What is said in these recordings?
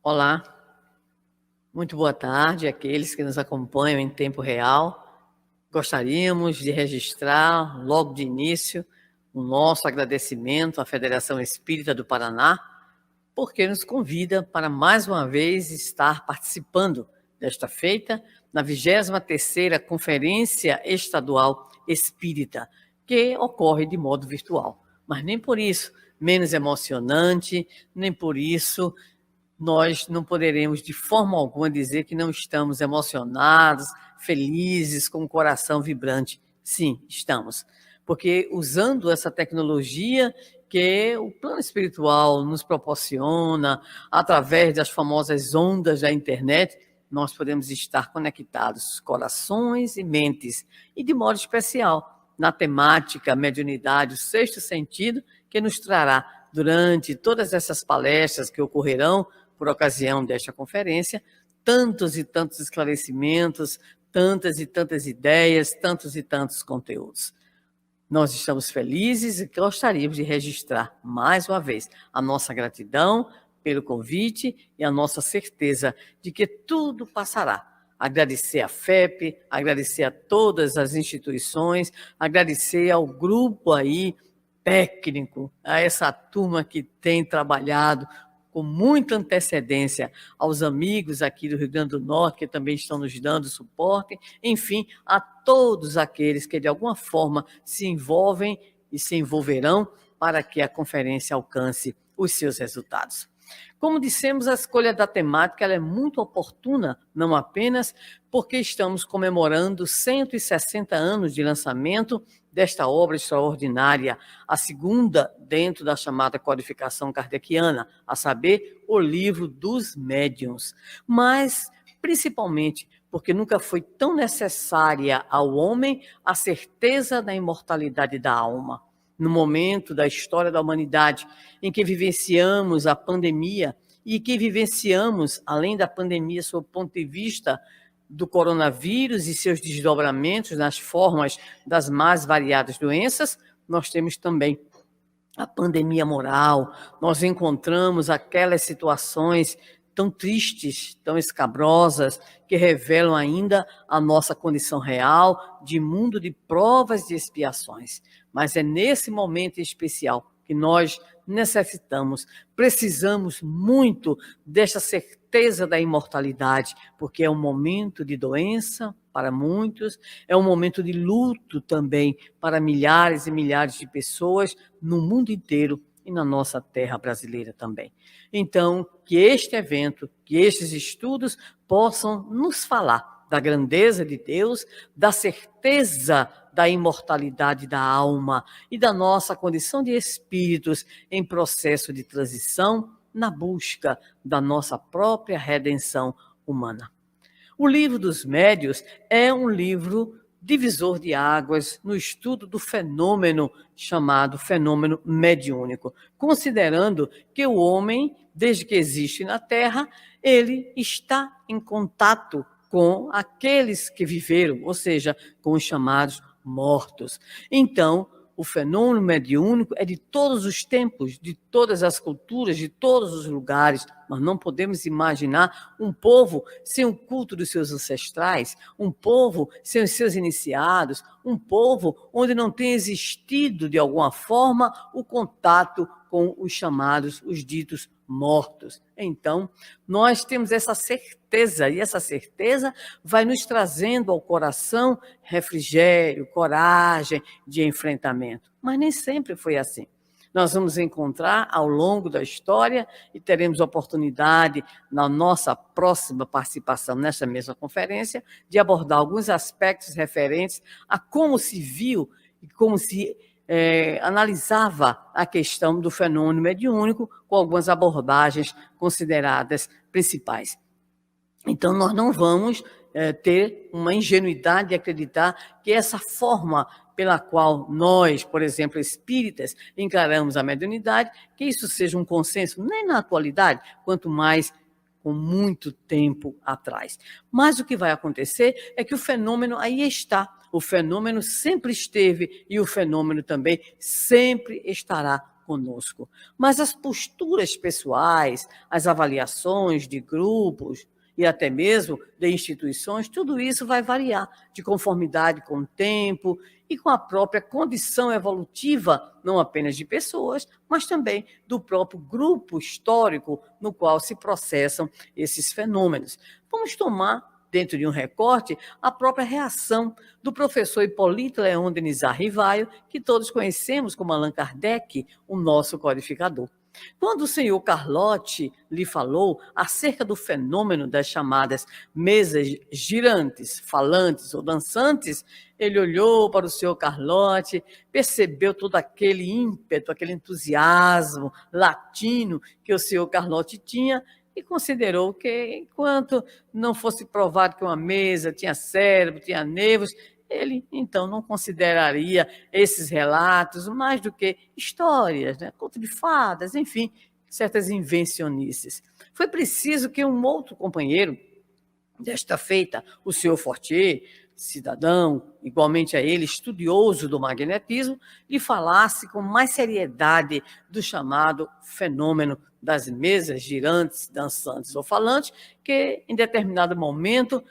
Olá, muito boa tarde àqueles que nos acompanham em tempo real. Gostaríamos de registrar, logo de início, o nosso agradecimento à Federação Espírita do Paraná, porque nos convida para mais uma vez estar participando desta feita na 23ª Conferência Estadual Espírita, que ocorre de modo virtual. Mas nem por isso menos emocionante, nem por isso nós não poderemos de forma alguma dizer que não estamos emocionados, felizes, com o coração vibrante. Sim, estamos. Porque usando essa tecnologia que o plano espiritual nos proporciona, através das famosas ondas da internet, nós podemos estar conectados, corações e mentes, e de modo especial, na temática mediunidade, o sexto sentido, que nos trará, durante todas essas palestras que ocorrerão, por ocasião desta conferência, tantos e tantos esclarecimentos, tantas e tantas ideias, tantos e tantos conteúdos. Nós estamos felizes e gostaríamos de registrar, mais uma vez, a nossa gratidão pelo convite e a nossa certeza de que tudo passará. Agradecer à FEP, agradecer a todas as instituições, agradecer ao grupo aí técnico, a essa turma que tem trabalhado com muita antecedência, aos amigos aqui do Rio Grande do Norte, que também estão nos dando suporte, enfim, a todos aqueles que de alguma forma se envolvem e se envolverão para que a conferência alcance os seus resultados. Como dissemos, a escolha da temática ela é muito oportuna, não apenas porque estamos comemorando 160 anos de lançamento desta obra extraordinária, a segunda dentro da chamada codificação kardeciana, a saber, o Livro dos Médiuns, mas principalmente porque nunca foi tão necessária ao homem a certeza da imortalidade da alma. No momento da história da humanidade em que vivenciamos a pandemia e que vivenciamos, além da pandemia, sob o ponto de vista do coronavírus e seus desdobramentos nas formas das mais variadas doenças, nós temos também a pandemia moral, nós encontramos aquelas situações tão tristes, tão escabrosas, que revelam ainda a nossa condição real de mundo de provas e expiações. Mas é nesse momento especial que nós necessitamos, precisamos muito desta certeza da imortalidade, porque é um momento de doença para muitos, é um momento de luto também para milhares e milhares de pessoas no mundo inteiro e na nossa terra brasileira também. Então, que este evento, que estes estudos possam nos falar da grandeza de Deus, da certeza da imortalidade da alma e da nossa condição de espíritos em processo de transição na busca da nossa própria redenção humana. O Livro dos Médiuns é um livro divisor de águas no estudo do fenômeno chamado fenômeno mediúnico, considerando que o homem, desde que existe na Terra, ele está em contato com aqueles que viveram, ou seja, com os chamados mortos. Então, o fenômeno mediúnico é de todos os tempos, de todas as culturas, de todos os lugares. Mas não podemos imaginar um povo sem o culto dos seus ancestrais, um povo sem os seus iniciados, um povo onde não tem existido, de alguma forma, o contato com os chamados, os ditos mortos. Então, nós temos essa certeza, e essa certeza vai nos trazendo ao coração refrigério, coragem de enfrentamento. Mas nem sempre foi assim. Nós vamos encontrar ao longo da história e teremos oportunidade, na nossa próxima participação nesta mesma conferência, de abordar alguns aspectos referentes a como se viu e como se analisava a questão do fenômeno mediúnico com algumas abordagens consideradas principais. Então, nós não vamos ter uma ingenuidade de acreditar que essa forma pela qual nós, por exemplo, espíritas, encaramos a mediunidade, que isso seja um consenso, nem na atualidade, quanto mais com muito tempo atrás. Mas o que vai acontecer é que o fenômeno aí está. O fenômeno sempre esteve e o fenômeno também sempre estará conosco. Mas as posturas pessoais, as avaliações de grupos e até mesmo de instituições, tudo isso vai variar de conformidade com o tempo e com a própria condição evolutiva, não apenas de pessoas, mas também do próprio grupo histórico no qual se processam esses fenômenos. Vamos tomar, dentro de um recorte, a própria reação do professor Hipólito Leon Denis Arrivaio, que todos conhecemos como Allan Kardec, o nosso codificador. Quando o senhor Carlotti lhe falou acerca do fenômeno das chamadas mesas girantes, falantes ou dançantes, ele olhou para o senhor Carlotti, percebeu todo aquele ímpeto, aquele entusiasmo latino que o senhor Carlotti tinha e considerou que, enquanto não fosse provado que uma mesa tinha cérebro, tinha nervos, ele, então, não consideraria esses relatos mais do que histórias, né? Conto de fadas, enfim, certas invencionices. Foi preciso que um outro companheiro, desta feita, o senhor Fortier, cidadão, igualmente a ele, estudioso do magnetismo, lhe falasse com mais seriedade do chamado fenômeno das mesas girantes, dançantes ou falantes, que, em determinado momento,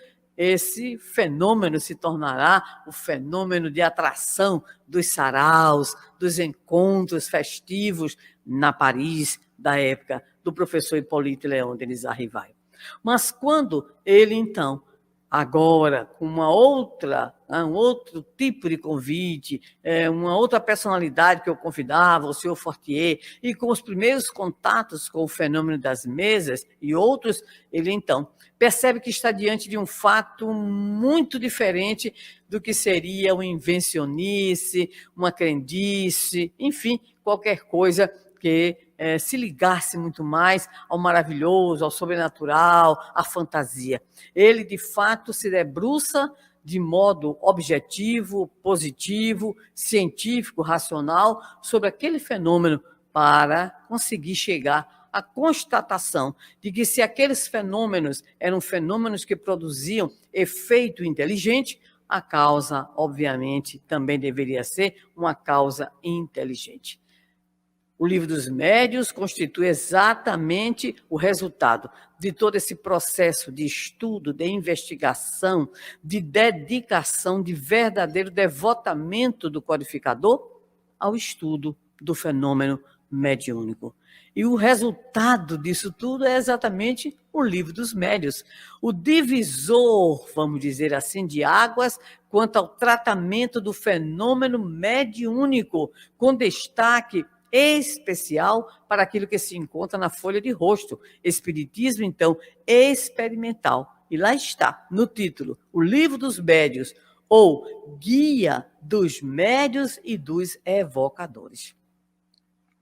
esse fenômeno se tornará o fenômeno de atração dos saraus, dos encontros festivos na Paris da época do professor Hipólito Leon Denis Arrivaio. Mas quando ele, então, agora, com um outro tipo de convite, uma outra personalidade que eu convidava, o senhor Fortier, e com os primeiros contatos com o fenômeno das mesas e outros, ele, então, percebe que está diante de um fato muito diferente do que seria uma invencionice, uma crendice, enfim, qualquer coisa que se ligasse muito mais ao maravilhoso, ao sobrenatural, à fantasia. Ele, de fato, se debruça de modo objetivo, positivo, científico, racional, sobre aquele fenômeno para conseguir chegar à constatação de que se aqueles fenômenos eram fenômenos que produziam efeito inteligente, a causa, obviamente, também deveria ser uma causa inteligente. O Livro dos Médiuns constitui exatamente o resultado de todo esse processo de estudo, de investigação, de dedicação, de verdadeiro devotamento do codificador ao estudo do fenômeno mediúnico. E o resultado disso tudo é exatamente o Livro dos Médiuns, o divisor, vamos dizer assim, de águas quanto ao tratamento do fenômeno mediúnico, com destaque especial para aquilo que se encontra na folha de rosto. Espiritismo, então, experimental. E lá está, no título, o Livro dos Médiuns, ou Guia dos Médiuns e dos Evocadores.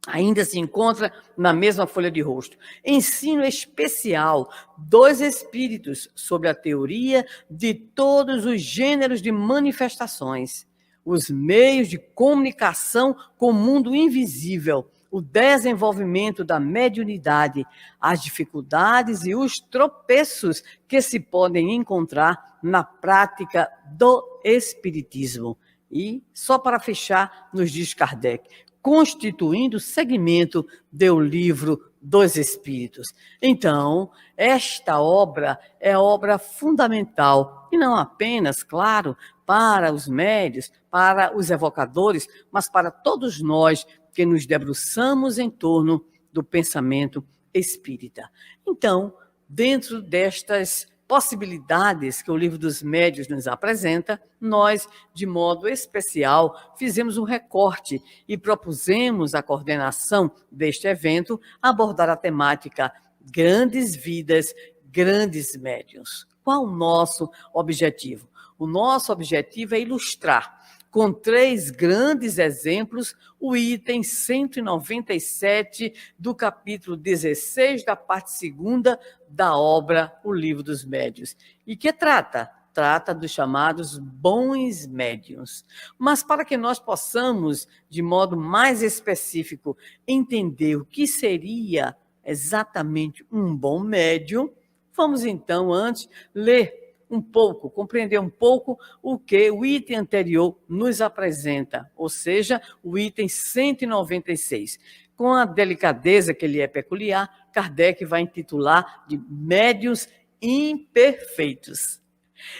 Ainda se encontra na mesma folha de rosto. Ensino especial dos espíritos sobre a teoria de todos os gêneros de manifestações, os meios de comunicação com o mundo invisível, o desenvolvimento da mediunidade, as dificuldades e os tropeços que se podem encontrar na prática do espiritismo. E, só para fechar, nos diz Kardec, constituindo segmento do Livro dos Espíritos. Então, esta obra é obra fundamental, e não apenas, claro, para os médiuns, para os evocadores, mas para todos nós que nos debruçamos em torno do pensamento espírita. Então, dentro destas possibilidades que o Livro dos Médiuns nos apresenta, nós, de modo especial, fizemos um recorte e propusemos à coordenação deste evento abordar a temática Grandes Vidas, Grandes Médiuns. Qual o nosso objetivo? O nosso objetivo é ilustrar, com 3 grandes exemplos, o item 197 do capítulo 16 da parte 2ª da obra O Livro dos Médiuns. E que trata dos chamados bons médiuns. Mas para que nós possamos, de modo mais específico, entender o que seria exatamente um bom médium, vamos então antes ler um pouco, compreender um pouco o que o item anterior nos apresenta, ou seja, o item 196. com a delicadeza que lhe é peculiar, Kardec vai intitular de médiuns imperfeitos.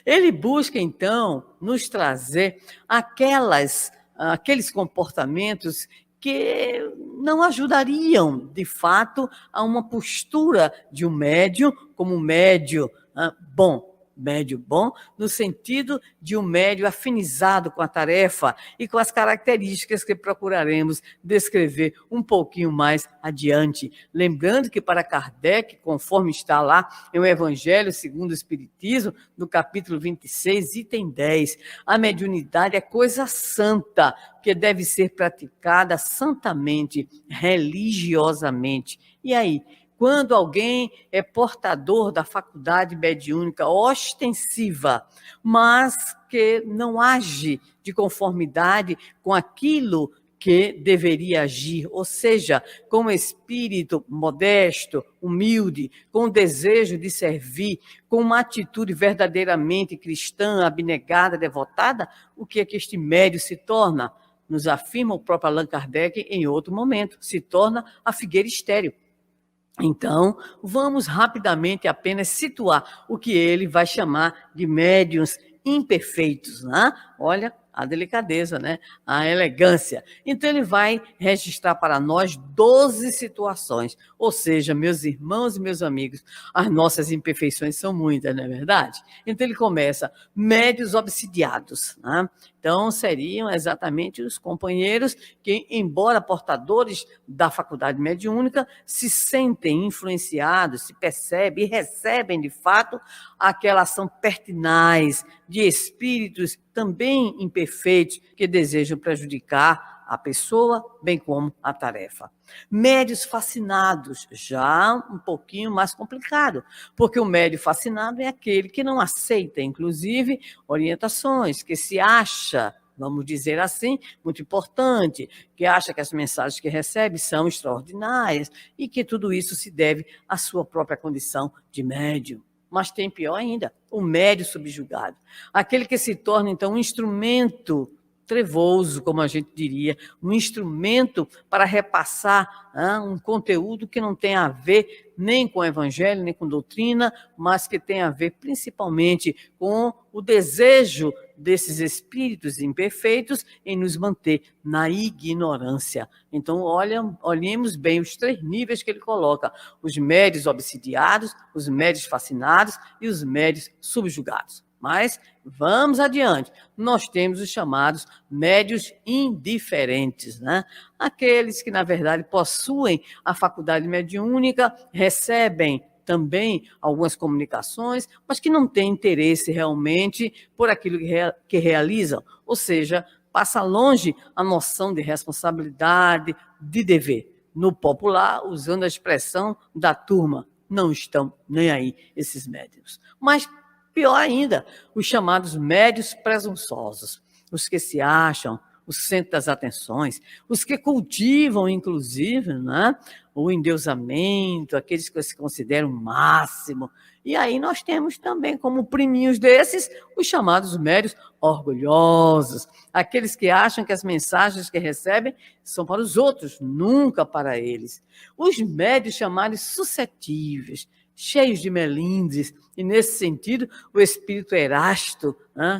Ele busca, então, nos trazer aqueles comportamentos que não ajudariam, de fato, a uma postura de um médium como um médium bom. Médio bom, no sentido de um médio afinizado com a tarefa e com as características que procuraremos descrever um pouquinho mais adiante. Lembrando que para Kardec, conforme está lá em O Evangelho segundo o Espiritismo, no capítulo 26, item 10, a mediunidade é coisa santa, que deve ser praticada santamente, religiosamente. E aí? Quando alguém é portador da faculdade mediúnica ostensiva, mas que não age de conformidade com aquilo que deveria agir, ou seja, com um espírito modesto, humilde, com o desejo de servir, com uma atitude verdadeiramente cristã, abnegada, devotada, o que é que este médio se torna? Nos afirma o próprio Allan Kardec em outro momento, se torna a figueira estéril. Então, vamos rapidamente apenas situar o que ele vai chamar de médiuns imperfeitos, né? Olha a delicadeza, né? A elegância. Então, ele vai registrar para nós 12 situações. Ou seja, meus irmãos e meus amigos, as nossas imperfeições são muitas, não é verdade? Então, ele começa, médios obsidiados, né? Então, seriam exatamente os companheiros que, embora portadores da faculdade mediúnica, se sentem influenciados, se percebem e recebem, de fato, aquela ação pertinaz de espíritos também imperfeitos que desejam prejudicar a pessoa, bem como a tarefa. Médios fascinados, já um pouquinho mais complicado, porque o médio fascinado é aquele que não aceita, inclusive, orientações, que se acha, vamos dizer assim, muito importante, que acha que as mensagens que recebe são extraordinárias e que tudo isso se deve à sua própria condição de médium. Mas tem pior ainda, o médio subjugado, aquele que se torna, então, um instrumento trevoso, como a gente diria, um instrumento para repassar um conteúdo que não tem a ver nem com o evangelho, nem com doutrina, mas que tem a ver principalmente com o desejo desses espíritos imperfeitos em nos manter na ignorância. Então, olhemos bem os 3 níveis que ele coloca: os médios obsidiados, os médios fascinados e os médios subjugados. Mas vamos adiante. Nós temos os chamados médios indiferentes, né? Aqueles que, na verdade, possuem a faculdade mediúnica, recebem também algumas comunicações, mas que não têm interesse realmente por aquilo que realizam. Ou seja, passa longe a noção de responsabilidade, de dever. No popular, usando a expressão da turma, não estão nem aí esses médios. Mas pior ainda, os chamados médios presunçosos, os que se acham o centro das atenções, os que cultivam, inclusive, né, o endeusamento, aqueles que se consideram o máximo. E aí nós temos também, como priminhos desses, os chamados médios orgulhosos, aqueles que acham que as mensagens que recebem são para os outros, nunca para eles. Os médios chamados suscetíveis, cheios de melindres, e nesse sentido, o espírito Erasto,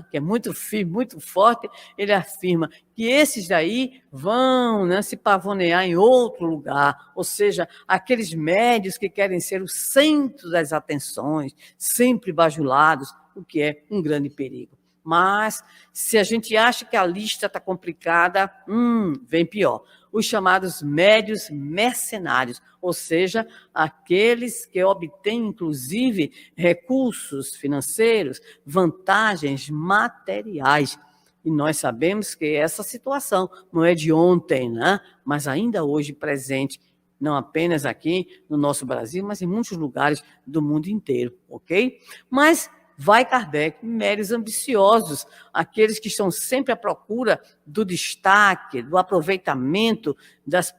que é muito firme, muito forte, ele afirma que esses daí vão se pavonear em outro lugar, ou seja, aqueles médios que querem ser o centro das atenções, sempre bajulados, o que é um grande perigo. Mas, se a gente acha que a lista está complicada, vem pior. Os chamados médios mercenários, ou seja, aqueles que obtêm, inclusive, recursos financeiros, vantagens materiais. E nós sabemos que essa situação não é de ontem, né? Mas ainda hoje presente, não apenas aqui no nosso Brasil, mas em muitos lugares do mundo inteiro, ok? Mas vai Kardec, médios ambiciosos, aqueles que estão sempre à procura do destaque, do aproveitamento das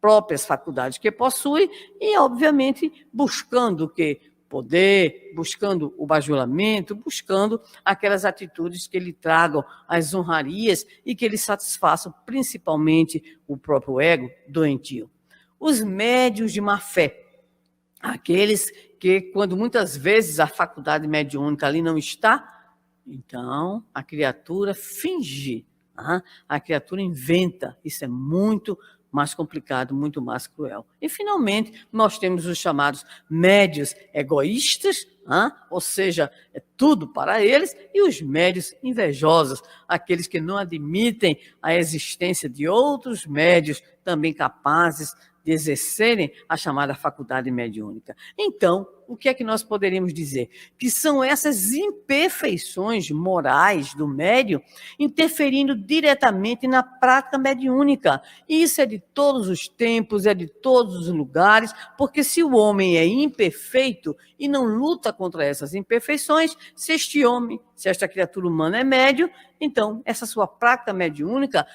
próprias faculdades que possuem e, obviamente, buscando o quê? Poder, buscando o bajulamento, buscando aquelas atitudes que lhe tragam as honrarias e que lhe satisfaçam principalmente o próprio ego doentio. Os médiuns de má fé, aqueles que, quando muitas vezes a faculdade mediúnica ali não está, então a criatura finge, a criatura inventa. Isso é muito mais complicado, muito mais cruel. E, finalmente, nós temos os chamados médios egoístas, ou seja, é tudo para eles, e os médios invejosos, aqueles que não admitem a existência de outros médios também capazes de exercerem a chamada faculdade mediúnica. Então, o que é que nós poderíamos dizer? Que são essas imperfeições morais do médium interferindo diretamente na prática mediúnica. E isso é de todos os tempos, é de todos os lugares, porque se o homem é imperfeito e não luta contra essas imperfeições, se este homem, se esta criatura humana é médium, então essa sua prática mediúnica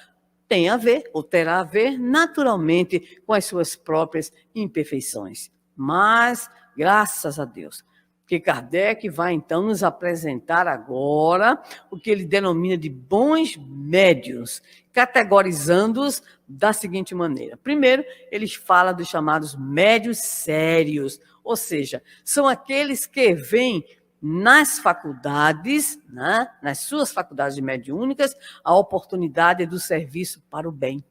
tem a ver, ou terá a ver, naturalmente, com as suas próprias imperfeições. Mas, graças a Deus, que Kardec vai, então, nos apresentar agora o que ele denomina de bons médiuns, categorizando-os da seguinte maneira. Primeiro, ele fala dos chamados médiuns sérios, ou seja, são aqueles que veem nas faculdades, nas suas faculdades mediúnicas, a oportunidade do serviço para o bem,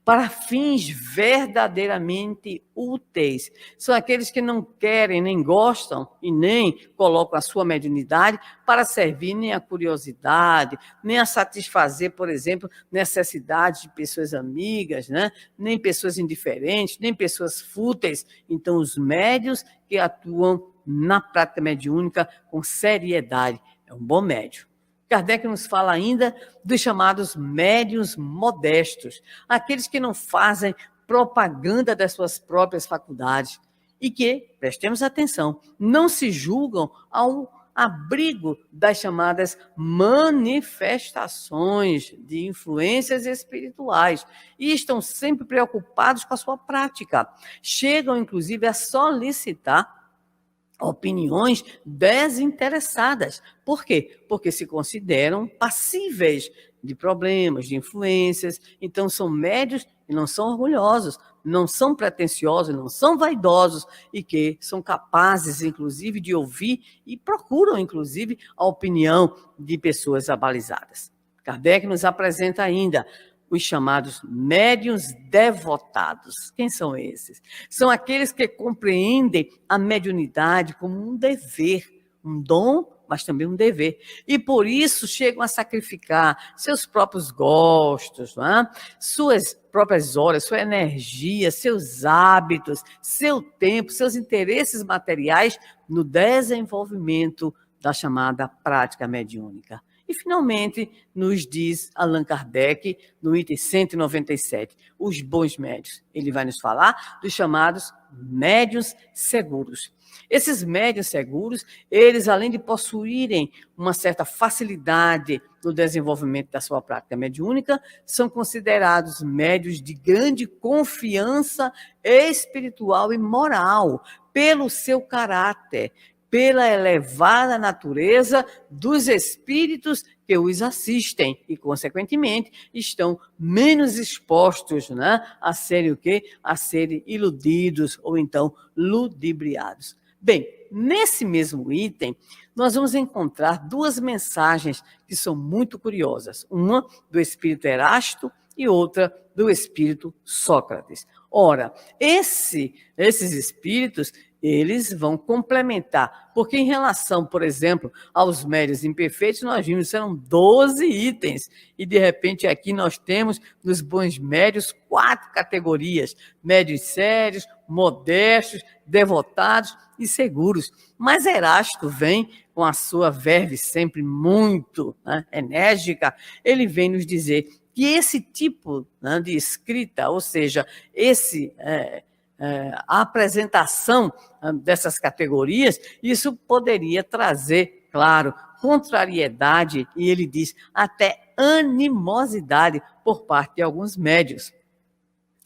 para fins verdadeiramente úteis. São aqueles que não querem, nem gostam e nem colocam a sua mediunidade para servir nem a curiosidade, nem a satisfazer, por exemplo, necessidades de pessoas amigas, nem pessoas indiferentes, nem pessoas fúteis. Então, os médiuns que atuam na prática mediúnica com seriedade é um bom médium. Kardec nos fala ainda dos chamados médiuns modestos, aqueles que não fazem propaganda das suas próprias faculdades e que, prestemos atenção, não se julgam ao abrigo das chamadas manifestações de influências espirituais e estão sempre preocupados com a sua prática. Chegam, inclusive, a solicitar opiniões desinteressadas. Por quê? Porque se consideram passíveis de problemas, de influências. Então, são médios e não são orgulhosos, não são pretensiosos, não são vaidosos e que são capazes, inclusive, de ouvir e procuram, inclusive, a opinião de pessoas abalizadas. Kardec nos apresenta ainda os chamados médiuns devotados. Quem são esses? São aqueles que compreendem a mediunidade como um dever, um dom, mas também um dever. E por isso chegam a sacrificar seus próprios gostos, suas próprias horas, sua energia, seus hábitos, seu tempo, seus interesses materiais no desenvolvimento da chamada prática mediúnica. E, finalmente, nos diz Allan Kardec, no item 197, os bons médiuns. Ele vai nos falar dos chamados médiuns seguros. Esses médiuns seguros, eles, além de possuírem uma certa facilidade no desenvolvimento da sua prática mediúnica, são considerados médiuns de grande confiança espiritual e moral, pelo seu caráter, pela elevada natureza dos espíritos que os assistem e, consequentemente, estão menos expostos a serem o quê? A serem iludidos ou então ludibriados. Bem, nesse mesmo item, nós vamos encontrar duas mensagens que são muito curiosas. Uma do espírito Erasto e outra do espírito Sócrates. Ora, esses espíritos, eles vão complementar, porque em relação, por exemplo, aos médiuns imperfeitos, nós vimos que eram 12 itens, e de repente aqui nós temos nos bons médiuns 4 categorias, médiuns sérios, modestos, devotados e seguros. Mas Erasto vem com a sua verve sempre muito enérgica, ele vem nos dizer que esse tipo de escrita, ou seja, a apresentação dessas categorias, isso poderia trazer, claro, contrariedade e, ele diz, até animosidade por parte de alguns médiuns.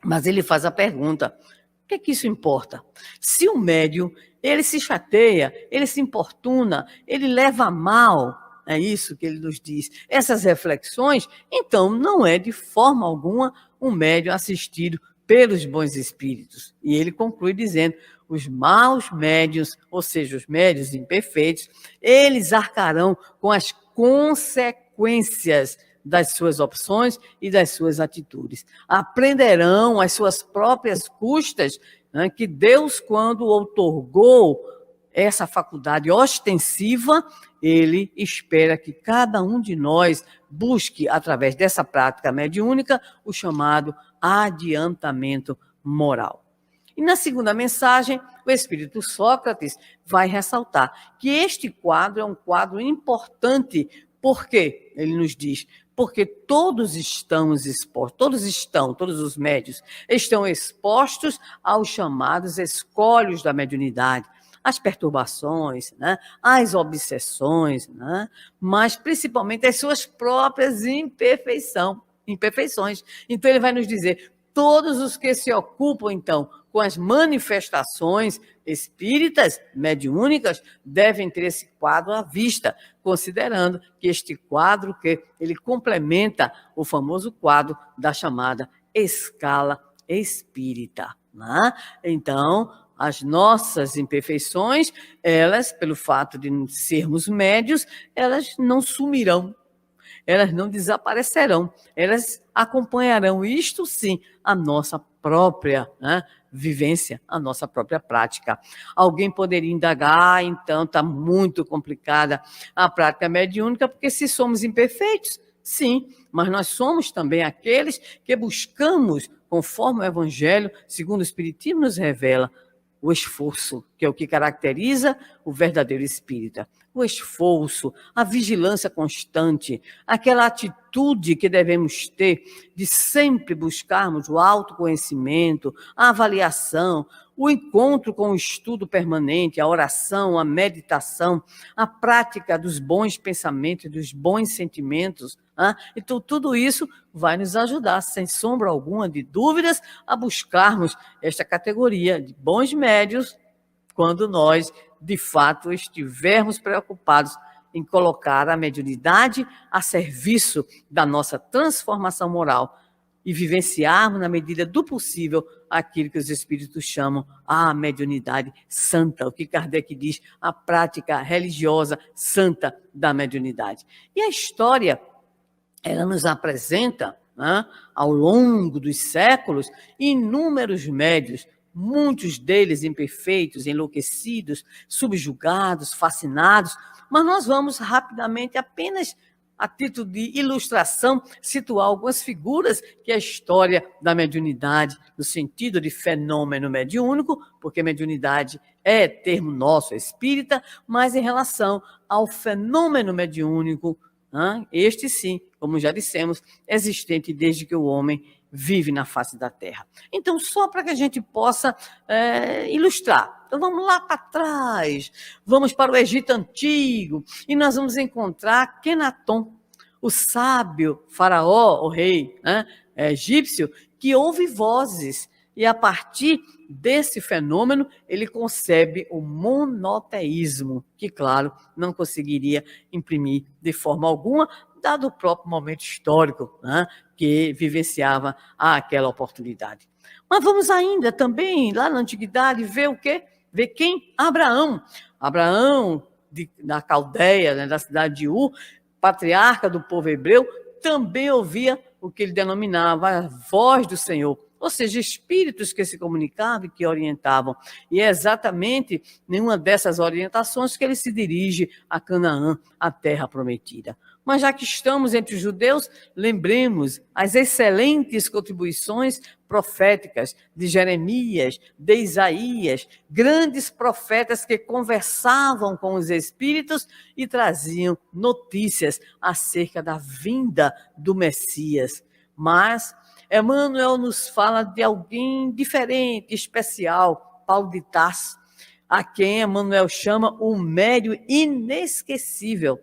Mas ele faz a pergunta, o que é que isso importa? Se o médium, ele se chateia, ele se importuna, ele leva a mal, é isso que ele nos diz, essas reflexões, então não é de forma alguma um médium assistido pelos bons espíritos. E ele conclui dizendo: os maus médiuns, ou seja, os médiuns imperfeitos, eles arcarão com as consequências das suas opções e das suas atitudes. Aprenderão às suas próprias custas, né, que Deus, quando outorgou essa faculdade ostensiva, ele espera que cada um de nós busque, através dessa prática mediúnica, o chamado adiantamento moral. E na segunda mensagem, o espírito Sócrates vai ressaltar que este quadro é um quadro importante. Por quê? Ele nos diz: porque todos estamos expostos, todos os médios estão expostos aos chamados escolhos da mediunidade, as perturbações, né, as obsessões, né, mas principalmente as suas próprias imperfeições. Então ele vai nos dizer: todos os que se ocupam, então, com as manifestações espíritas, mediúnicas, devem ter esse quadro à vista, considerando que este quadro ele complementa o famoso quadro da chamada escala espírita, né? Então, as nossas imperfeições, elas, pelo fato de sermos médios, elas não sumirão, elas não desaparecerão, elas acompanharão, isto sim, a nossa própria, né, vivência, a nossa própria prática. Alguém poderia indagar: então está muito complicada a prática mediúnica, porque se somos imperfeitos, sim, mas nós somos também aqueles que buscamos, conforme o Evangelho, segundo o Espiritismo nos revela, o esforço, que é o que caracteriza o verdadeiro espírita. O esforço, a vigilância constante, aquela atitude que devemos ter de sempre buscarmos o autoconhecimento, a avaliação, o encontro com o estudo permanente, a oração, a meditação, a prática dos bons pensamentos, dos bons sentimentos. Então, tudo isso vai nos ajudar, sem sombra alguma de dúvidas, a buscarmos esta categoria de bons médios, quando nós, de fato, estivermos preocupados em colocar a mediunidade a serviço da nossa transformação moral e vivenciarmos, na medida do possível, aquilo que os espíritos chamam a mediunidade santa, o que Kardec diz, a prática religiosa santa da mediunidade. E a história, ela nos apresenta, né, ao longo dos séculos, inúmeros médios, muitos deles imperfeitos, enlouquecidos, subjugados, fascinados, mas nós vamos rapidamente, apenas a título de ilustração, situar algumas figuras que a história da mediunidade, no sentido de fenômeno mediúnico, porque mediunidade é termo nosso, espírita, mas em relação ao fenômeno mediúnico, este sim, como já dissemos, existente desde que o homem vive na face da Terra. Então, só para que a gente possa ilustrar. Então, vamos lá para trás, vamos para o Egito Antigo, e nós vamos encontrar Kenaton, o sábio faraó, o rei egípcio, que ouve vozes, e a partir desse fenômeno, ele concebe o monoteísmo, que, claro, não conseguiria imprimir de forma alguma, dado o próprio momento histórico, que vivenciava aquela oportunidade. Mas vamos ainda também, lá na Antiguidade, ver o quê? Ver quem? Abraão. Abraão, da Caldeia, da cidade de Ur, patriarca do povo hebreu, também ouvia o que ele denominava a voz do Senhor, ou seja, espíritos que se comunicavam e que orientavam. E é exatamente nenhuma dessas orientações que ele se dirige a Canaã, a terra prometida. Mas já que estamos entre os judeus, lembremos as excelentes contribuições proféticas de Jeremias, de Isaías, grandes profetas que conversavam com os espíritos e traziam notícias acerca da vinda do Messias. Mas Emmanuel nos fala de alguém diferente, especial, Paulo de Tarso, a quem Emmanuel chama o médium inesquecível.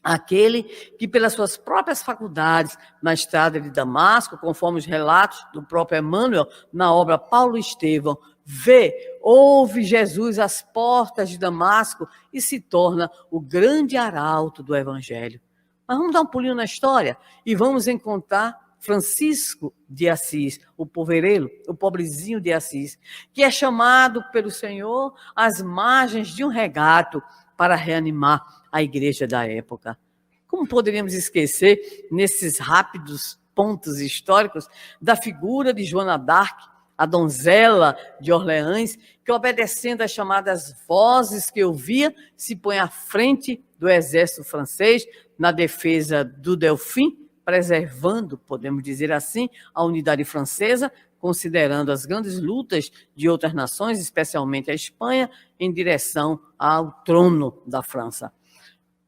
Aquele que, pelas suas próprias faculdades, na estrada de Damasco, conforme os relatos do próprio Emmanuel, na obra Paulo Estevão, ouve Jesus às portas de Damasco e se torna o grande arauto do Evangelho. Mas vamos dar um pulinho na história e vamos encontrar Francisco de Assis, o povereiro, o pobrezinho de Assis, que é chamado pelo Senhor às margens de um regato para reanimar a igreja da época. Como poderíamos esquecer, nesses rápidos pontos históricos, da figura de Joana d'Arc, a donzela de Orleans, que, obedecendo às chamadas vozes que ouvia, se põe à frente do exército francês na defesa do Delfim, preservando, podemos dizer assim, a unidade francesa, considerando as grandes lutas de outras nações, especialmente a Espanha, em direção ao trono da França.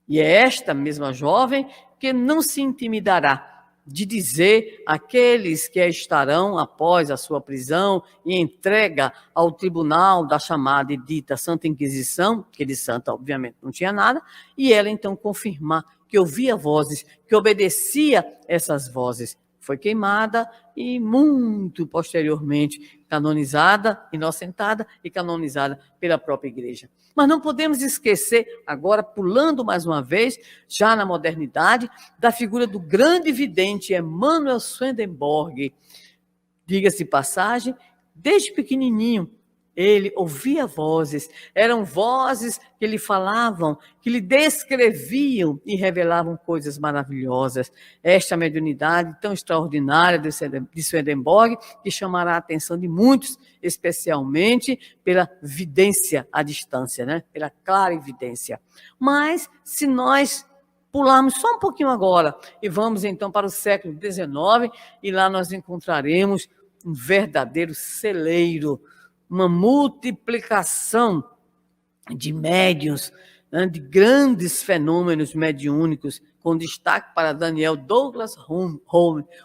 E é esta mesma jovem que não se intimidará de dizer àqueles que estarão após a sua prisão e entrega ao tribunal da chamada e dita Santa Inquisição, que de santa, obviamente, não tinha nada, e ela então confirmar que ouvia vozes, que obedecia essas vozes. Foi queimada e muito posteriormente canonizada, inocentada e canonizada pela própria igreja. Mas não podemos esquecer, agora pulando mais uma vez, já na modernidade, da figura do grande vidente Emanuel Swedenborg. Diga-se de passagem, desde pequenininho, ele ouvia vozes, eram vozes que lhe falavam, que lhe descreviam e revelavam coisas maravilhosas. Esta mediunidade tão extraordinária de Swedenborg, que chamará a atenção de muitos, especialmente pela vidência à distância, né? Pela clara evidência. Mas, se nós pularmos só um pouquinho agora e vamos então para o século XIX, e lá nós encontraremos um verdadeiro celeiro, uma multiplicação de médiuns, né, de grandes fenômenos mediúnicos, com destaque para Daniel Douglas Home,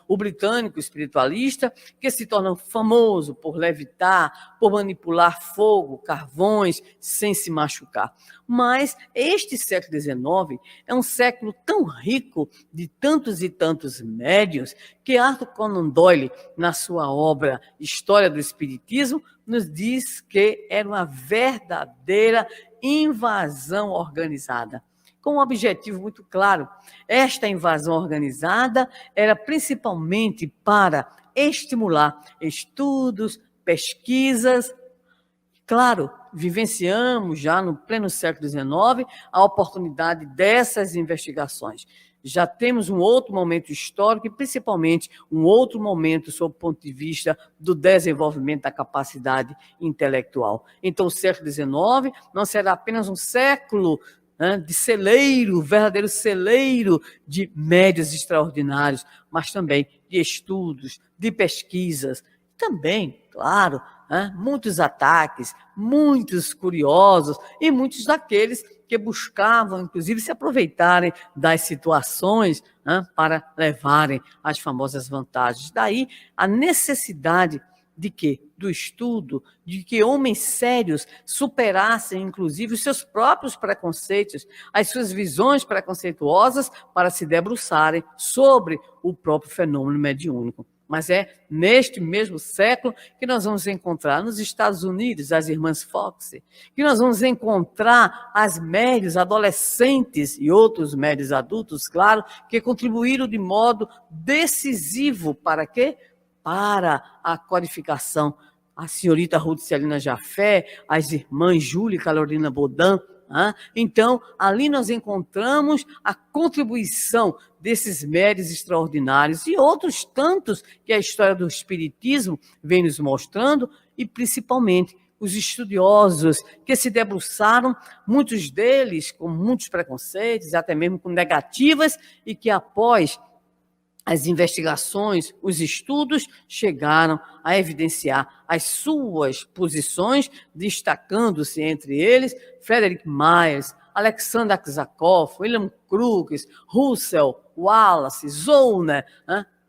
o britânico espiritualista, que se torna famoso por levitar, por manipular fogo, carvões, sem se machucar. Mas este século XIX é um século tão rico de tantos e tantos médiuns que Arthur Conan Doyle, na sua obra História do Espiritismo, nos diz que era uma verdadeira invasão organizada, com um objetivo muito claro. Esta invasão organizada era principalmente para estimular estudos, pesquisas. Claro, vivenciamos já no pleno século XIX a oportunidade dessas investigações. Já temos um outro momento histórico e, principalmente, um outro momento sob o ponto de vista do desenvolvimento da capacidade intelectual. Então, o século XIX não será apenas um século de celeiro, verdadeiro celeiro de médiuns extraordinários, mas também de estudos, de pesquisas, também, claro, muitos ataques, muitos curiosos e muitos daqueles que buscavam, inclusive, se aproveitarem das situações para levarem as famosas vantagens. Daí a necessidade de quê? Do estudo, de que homens sérios superassem, inclusive, os seus próprios preconceitos, as suas visões preconceituosas, para se debruçarem sobre o próprio fenômeno mediúnico. Mas é neste mesmo século que nós vamos encontrar nos Estados Unidos as irmãs Fox, que nós vamos encontrar as médiuns adolescentes e outros médiuns adultos, claro, que contribuíram de modo decisivo para quê? Para a codificação. A senhorita Ruth Celina Jafé, as irmãs Júlia e Carolina Baudin. Então, ali nós encontramos a contribuição desses médiuns extraordinários e outros tantos que a história do Espiritismo vem nos mostrando, e principalmente os estudiosos que se debruçaram, muitos deles com muitos preconceitos, até mesmo com negativas, e que após as investigações, os estudos chegaram a evidenciar as suas posições, destacando-se entre eles Frederick Myers, Alexander Aksakov, William Crookes, Russell, Wallace, Zollner,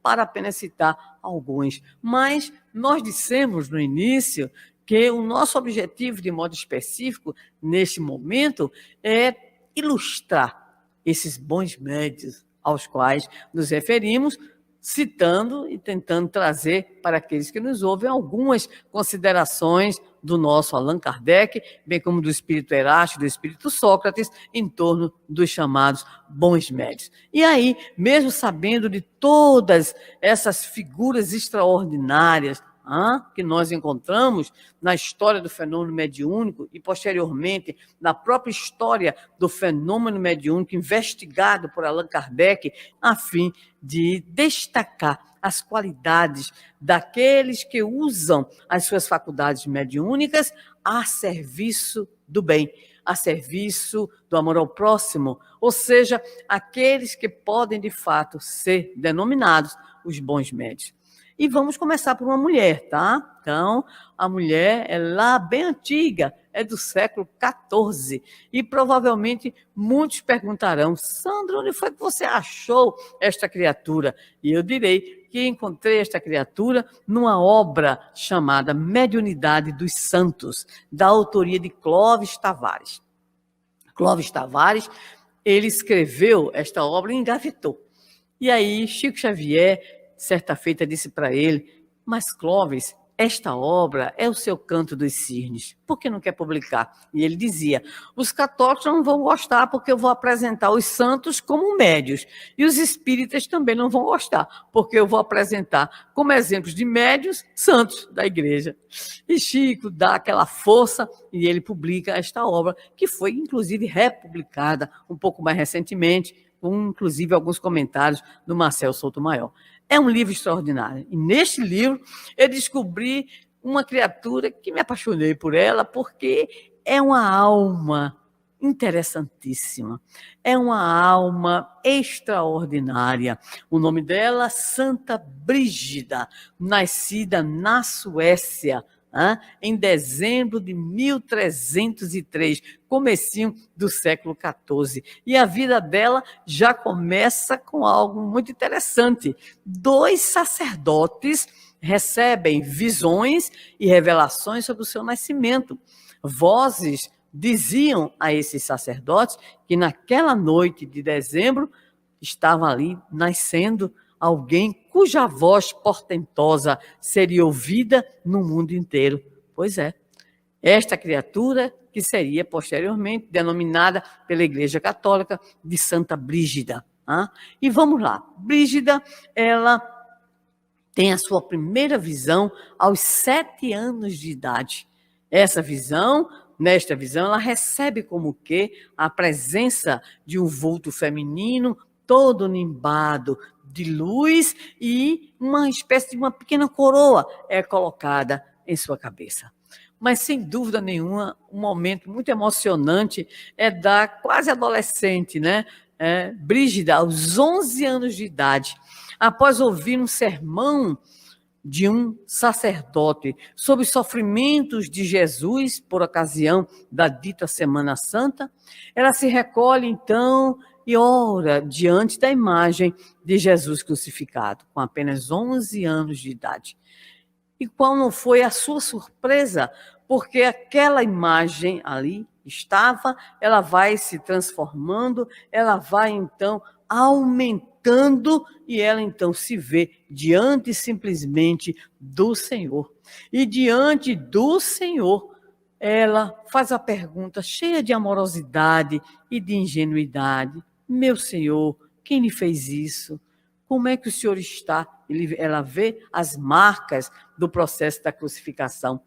para apenas citar alguns. Mas nós dissemos no início que o nosso objetivo, de modo específico, neste momento, é ilustrar esses bons médios aos quais nos referimos, citando e tentando trazer para aqueles que nos ouvem algumas considerações do nosso Allan Kardec, bem como do espírito Erasto, do espírito Sócrates, em torno dos chamados bons médios. E aí, mesmo sabendo de todas essas figuras extraordinárias que nós encontramos na história do fenômeno mediúnico e, posteriormente, na própria história do fenômeno mediúnico investigado por Allan Kardec, a fim de destacar as qualidades daqueles que usam as suas faculdades mediúnicas a serviço do bem, a serviço do amor ao próximo, ou seja, aqueles que podem, de fato, ser denominados os bons médios. E vamos começar por uma mulher, tá? Então, a mulher é lá bem antiga, é do século XIV. E provavelmente muitos perguntarão, Sandra, onde foi que você achou esta criatura? E eu direi que encontrei esta criatura numa obra chamada Mediunidade dos Santos, da autoria de Clóvis Tavares. Clóvis Tavares, ele escreveu esta obra e engavetou. E aí, Chico Xavier, certa feita, disse para ele, mas Clóvis, esta obra é o seu Canto dos Cisnes, por que não quer publicar? E ele dizia, os católicos não vão gostar porque eu vou apresentar os santos como médios, e os espíritas também não vão gostar, porque eu vou apresentar como exemplos de médios santos da igreja. E Chico dá aquela força e ele publica esta obra, que foi inclusive republicada um pouco mais recentemente, com inclusive alguns comentários do Marcel Souto-Maior. É um livro extraordinário. E neste livro eu descobri uma criatura que me apaixonei por ela, porque é uma alma interessantíssima. É uma alma extraordinária. O nome dela, Santa Brígida, nascida na Suécia, em dezembro de 1303, comecinho do século XIV. E a vida dela já começa com algo muito interessante. 2 sacerdotes recebem visões e revelações sobre o seu nascimento. Vozes diziam a esses sacerdotes que naquela noite de dezembro estava ali nascendo alguém cuja voz portentosa seria ouvida no mundo inteiro. Pois é, esta criatura que seria posteriormente denominada pela Igreja Católica de Santa Brígida. E vamos lá, Brígida, ela tem a sua primeira visão aos 7 anos de idade. Nesta visão, ela recebe como que a presença de um vulto feminino todo nimbado de luz e uma espécie de uma pequena coroa é colocada em sua cabeça. Mas, sem dúvida nenhuma, um momento muito emocionante é da quase adolescente, né? Brígida, aos 11 anos de idade, após ouvir um sermão de um sacerdote sobre os sofrimentos de Jesus por ocasião da dita Semana Santa, ela se recolhe, então, e ora diante da imagem de Jesus crucificado, com apenas 11 anos de idade. E qual não foi a sua surpresa? Porque aquela imagem ali estava, ela vai se transformando, ela vai então aumentando e ela então se vê diante simplesmente do Senhor. E diante do Senhor, ela faz a pergunta cheia de amorosidade e de ingenuidade: meu Senhor, quem lhe fez isso? Como é que o Senhor está? Ela vê as marcas do processo da crucificação.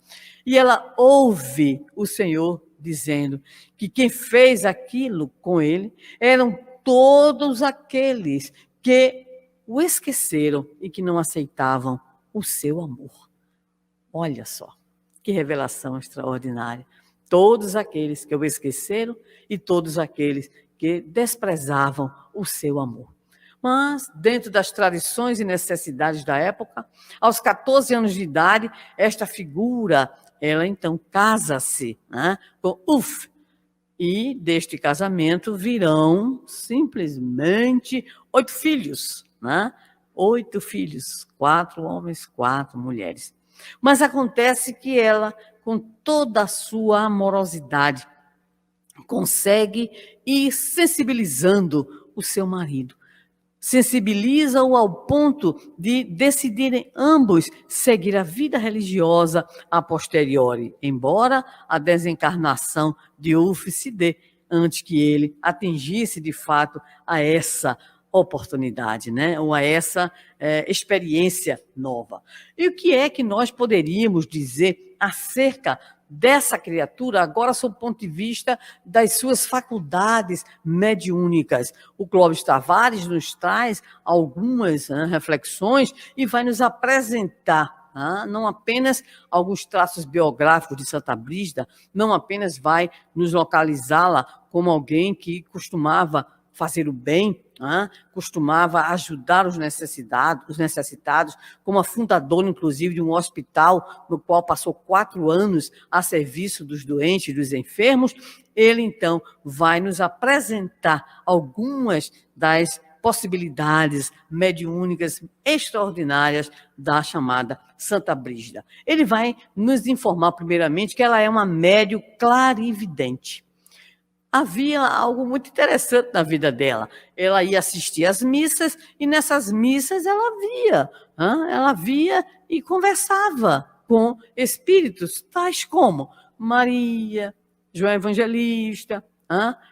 E ela ouve o Senhor dizendo que quem fez aquilo com ele eram todos aqueles que o esqueceram e que não aceitavam o seu amor. Olha só, que revelação extraordinária. Todos aqueles que o esqueceram e todos aqueles que desprezavam o seu amor. Mas, dentro das tradições e necessidades da época, aos 14 anos de idade, esta figura, ela então casa-se com Uf. E deste casamento virão simplesmente 8 filhos, 8 filhos, 4 homens, 4 mulheres. Mas acontece que ela, com toda a sua amorosidade, consegue ir sensibilizando o seu marido. sensibiliza-o ao ponto de decidirem ambos seguir a vida religiosa a posteriori, embora a desencarnação de Ulf se dê antes que ele atingisse de fato a essa oportunidade, né? Ou a essa experiência nova. E o que é que nós poderíamos dizer acerca dessa criatura, agora sob o ponto de vista das suas faculdades mediúnicas? O Clóvis Tavares nos traz algumas reflexões e vai nos apresentar não apenas alguns traços biográficos de Santa Brígida, não apenas vai nos localizá-la como alguém que costumava fazer o bem, costumava ajudar os necessitados, como a fundadora, inclusive, de um hospital no qual passou 4 anos a serviço dos doentes e dos enfermos. Ele, então, vai nos apresentar algumas das possibilidades mediúnicas extraordinárias da chamada Santa Brígida. Ele vai nos informar, primeiramente, que ela é uma médium clarividente. Havia algo muito interessante na vida dela. Ela ia assistir às missas e nessas missas ela via e conversava com espíritos tais como Maria, João Evangelista,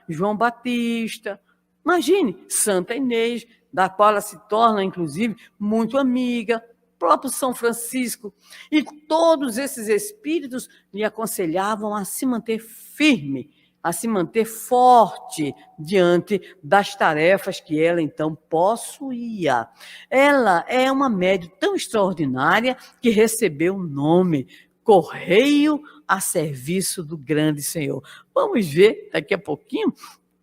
João Batista. Imagine, Santa Inês, da qual ela se torna, inclusive, muito amiga, próprio São Francisco. E todos esses espíritos lhe aconselhavam a se manter firme, a se manter forte diante das tarefas que ela, então, possuía. Ela é uma médium tão extraordinária que recebeu o nome Correio a serviço do grande Senhor. Vamos ver daqui a pouquinho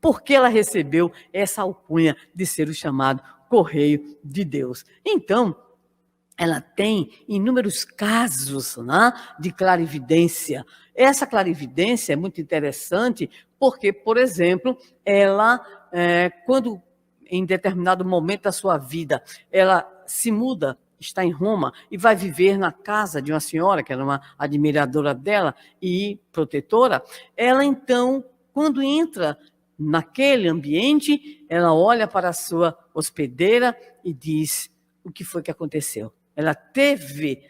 por que ela recebeu essa alcunha de ser o chamado Correio de Deus. Então, ela tem inúmeros casos de clarividência. Essa clarividência é muito interessante porque, por exemplo, ela, quando em determinado momento da sua vida, ela se muda, está em Roma e vai viver na casa de uma senhora, que era uma admiradora dela e protetora, ela então, quando entra naquele ambiente, ela olha para a sua hospedeira e diz: o que foi que aconteceu? Ela teve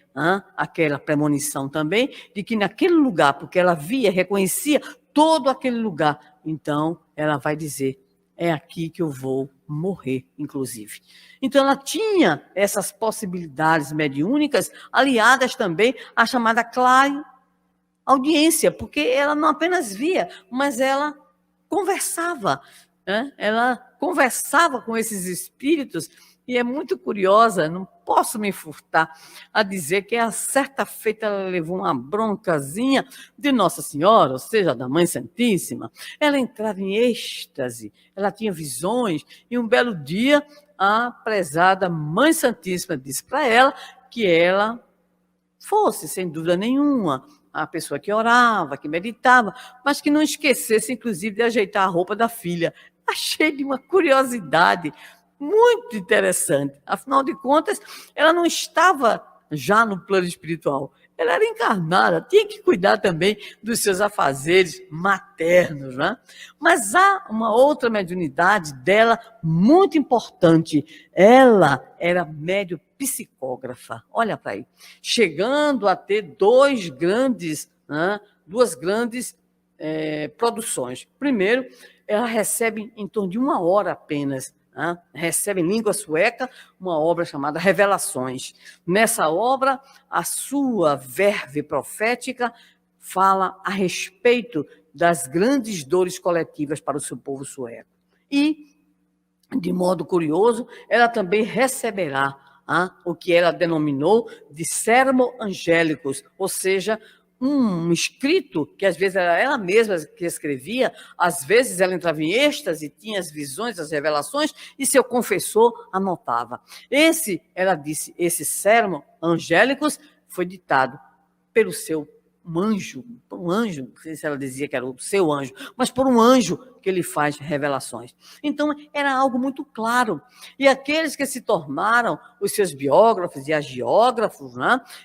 aquela premonição também de que naquele lugar, porque ela via, reconhecia todo aquele lugar, então ela vai dizer: é aqui que eu vou morrer, inclusive. Então ela tinha essas possibilidades mediúnicas aliadas também à chamada clareaudiência, porque ela não apenas via, mas ela conversava, ela conversava com esses espíritos. E é muito curiosa, não posso me furtar a dizer que a certa feita ela levou uma broncazinha de Nossa Senhora, ou seja, da Mãe Santíssima. Ela entrava em êxtase, ela tinha visões, e um belo dia a prezada Mãe Santíssima disse para ela que ela fosse, sem dúvida nenhuma, a pessoa que orava, que meditava, mas que não esquecesse, inclusive, de ajeitar a roupa da filha. Achei de uma curiosidade muito interessante. Afinal de contas, ela não estava já no plano espiritual. Ela era encarnada, tinha que cuidar também dos seus afazeres maternos, né? Mas há uma outra mediunidade dela muito importante. Ela era médium psicógrafa. Olha para aí. Chegando a ter duas grandes produções. Primeiro, ela recebe em torno de 1 hora apenas. Recebe em língua sueca uma obra chamada Revelações. Nessa obra, a sua verve profética fala a respeito das grandes dores coletivas para o seu povo sueco. E, de modo curioso, ela também receberá o que ela denominou de sermo angélicos, ou seja, um escrito que às vezes era ela mesma que escrevia, às vezes ela entrava em êxtase, tinha as visões, as revelações, e seu confessor anotava. Ela disse, esse sermo angélicos foi ditado pelo seu anjo, por um anjo, não sei se ela dizia que era o seu anjo, mas por um anjo que lhe faz revelações. Então, era algo muito claro. E aqueles que se tornaram os seus biógrafos e agiógrafos,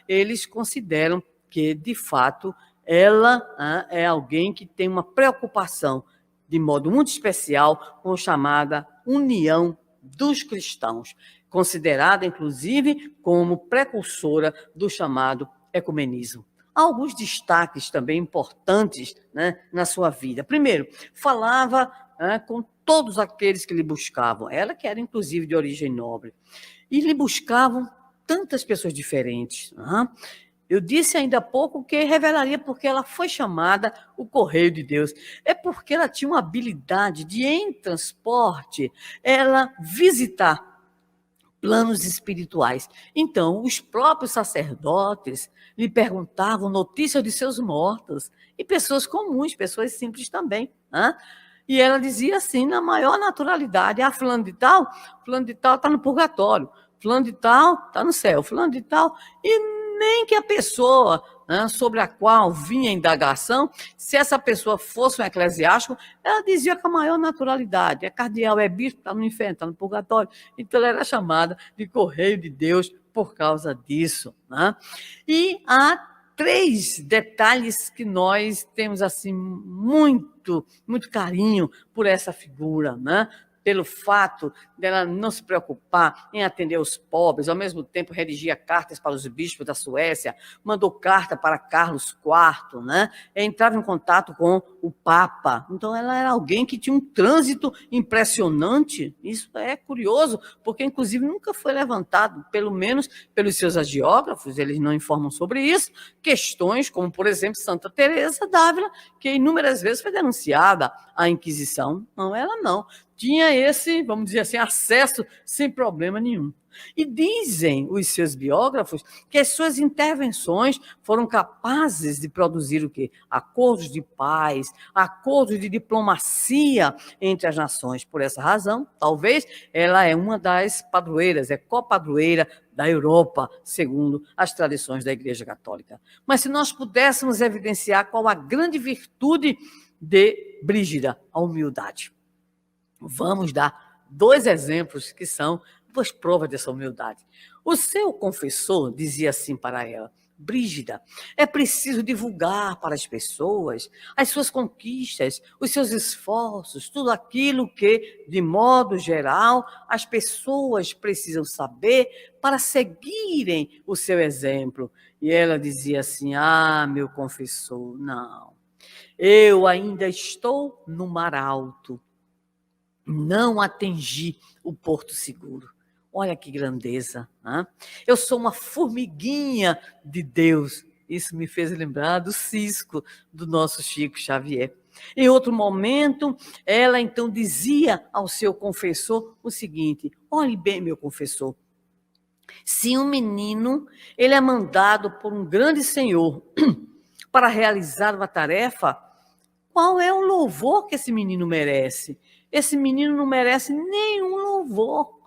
eles consideram que, de fato, ela é alguém que tem uma preocupação, de modo muito especial, com a chamada união dos cristãos, considerada, inclusive, como precursora do chamado ecumenismo. Há alguns destaques também importantes, né, na sua vida. Primeiro, falava com todos aqueles que lhe buscavam. Ela que era, inclusive, de origem nobre. E lhe buscavam tantas pessoas diferentes. Eu disse ainda há pouco que revelaria porque ela foi chamada o Correio de Deus. É porque ela tinha uma habilidade de, em transporte, ela visitar planos espirituais. Então, os próprios sacerdotes lhe perguntavam notícias de seus mortos, e pessoas comuns, pessoas simples também. E ela dizia assim, na maior naturalidade, fulano de tal está no purgatório, fulano de tal está no céu, fulano de tal, e nem que a pessoa sobre a qual vinha a indagação, se essa pessoa fosse um eclesiástico, ela dizia com a maior naturalidade, é cardeal, é bispo, está no inferno, está no purgatório. Então, ela era chamada de Correio de Deus por causa disso. E há 3 detalhes que nós temos assim muito carinho por essa figura, pelo fato dela não se preocupar em atender os pobres, ao mesmo tempo redigia cartas para os bispos da Suécia, mandou carta para Carlos IV, entrava em contato com o Papa. Então, ela era alguém que tinha um trânsito impressionante. Isso é curioso, porque, inclusive, nunca foi levantado, pelo menos pelos seus hagiógrafos, eles não informam sobre isso, questões como, por exemplo, Santa Teresa d'Ávila, que inúmeras vezes foi denunciada à Inquisição. Não, ela não. Tinha esse, vamos dizer assim, acesso sem problema nenhum. E dizem os seus biógrafos que as suas intervenções foram capazes de produzir o quê? Acordos de paz, acordos de diplomacia entre as nações. Por essa razão, talvez, ela é uma das padroeiras, é copadroeira da Europa, segundo as tradições da Igreja Católica. Mas se nós pudéssemos evidenciar qual a grande virtude de Brígida, a humildade. Vamos dar 2 exemplos que são 2 provas dessa humildade. O seu confessor dizia assim para ela: Brígida, é preciso divulgar para as pessoas as suas conquistas, os seus esforços, tudo aquilo que, de modo geral, as pessoas precisam saber para seguirem o seu exemplo. E ela dizia assim: meu confessor, não, eu ainda estou no mar alto. Não atingi o porto seguro. Olha que grandeza. Eu sou uma formiguinha de Deus. Isso me fez lembrar do cisco do nosso Chico Xavier. Em outro momento, ela então dizia ao seu confessor o seguinte: olhe bem, meu confessor, se um menino ele é mandado por um grande senhor para realizar uma tarefa, qual é o louvor que esse menino merece? Esse menino não merece nenhum louvor,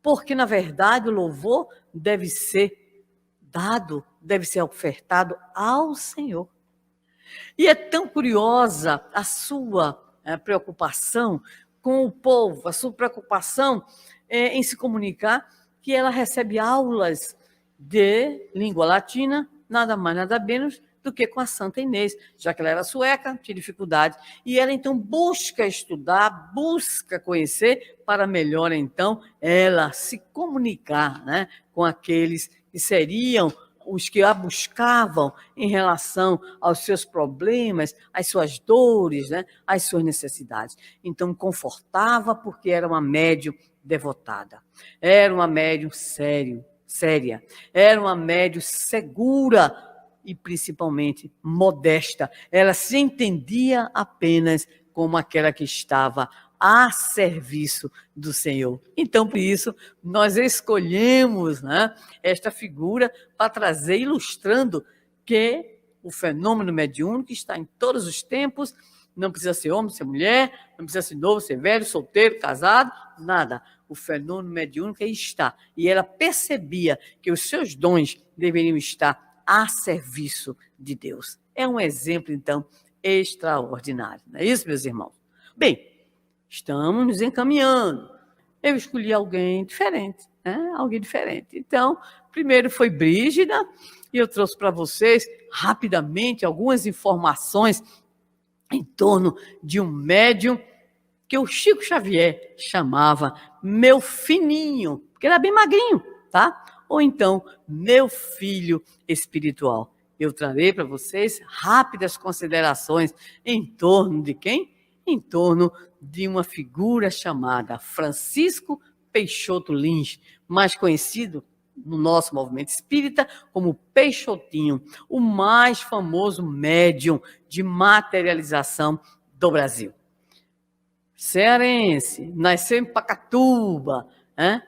porque, na verdade, o louvor deve ser dado, deve ser ofertado ao Senhor. E é tão curiosa a sua preocupação com o povo, a sua preocupação em se comunicar, que ela recebe aulas de língua latina, nada mais, nada menos do que com a Santa Inês, já que ela era sueca, tinha dificuldade. E ela, então, busca estudar, busca conhecer, para melhor, então, ela se comunicar com aqueles que seriam os que a buscavam em relação aos seus problemas, às suas dores, às suas necessidades. Então, confortava porque era uma médium devotada, era uma médium séria, era uma médium segura, e principalmente modesta. Ela se entendia apenas como aquela que estava a serviço do Senhor. Então, por isso, nós escolhemos esta figura para trazer, ilustrando que o fenômeno mediúnico está em todos os tempos, não precisa ser homem, ser mulher, não precisa ser novo, ser velho, solteiro, casado, nada. O fenômeno mediúnico aí está. E ela percebia que os seus dons deveriam estar a serviço de Deus. É um exemplo, então, extraordinário. Não é isso, meus irmãos? Bem, estamos nos encaminhando. Eu escolhi alguém diferente, alguém diferente. Então, primeiro foi Brígida, e eu trouxe para vocês, rapidamente, algumas informações em torno de um médium que o Chico Xavier chamava meu fininho, porque era bem magrinho, tá? Ou então, meu filho espiritual. Eu trarei para vocês rápidas considerações em torno de quem? Em torno de uma figura chamada Francisco Peixoto Lins, mais conhecido no nosso movimento espírita como Peixotinho, o mais famoso médium de materialização do Brasil. Cearense, nasceu em Pacatuba, né?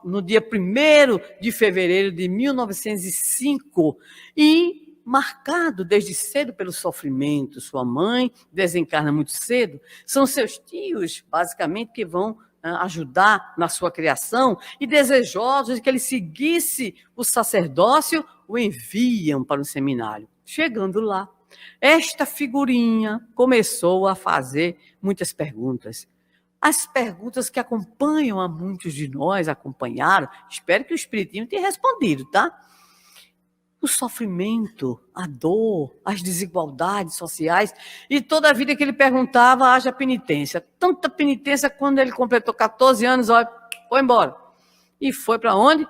No dia 1º de fevereiro de 1905, e marcado desde cedo pelo sofrimento. Sua mãe desencarna muito cedo, são seus tios, basicamente, que vão ajudar na sua criação, e desejosos de que ele seguisse o sacerdócio, o enviam para o seminário. Chegando lá, esta figurinha começou a fazer muitas perguntas. As perguntas que acompanham a muitos de nós, acompanharam, espero que o Espiritinho tenha respondido, tá? O sofrimento, a dor, as desigualdades sociais, e toda a vida que ele perguntava, haja penitência. Tanta penitência, quando ele completou 14 anos, olha, foi embora. E foi para onde?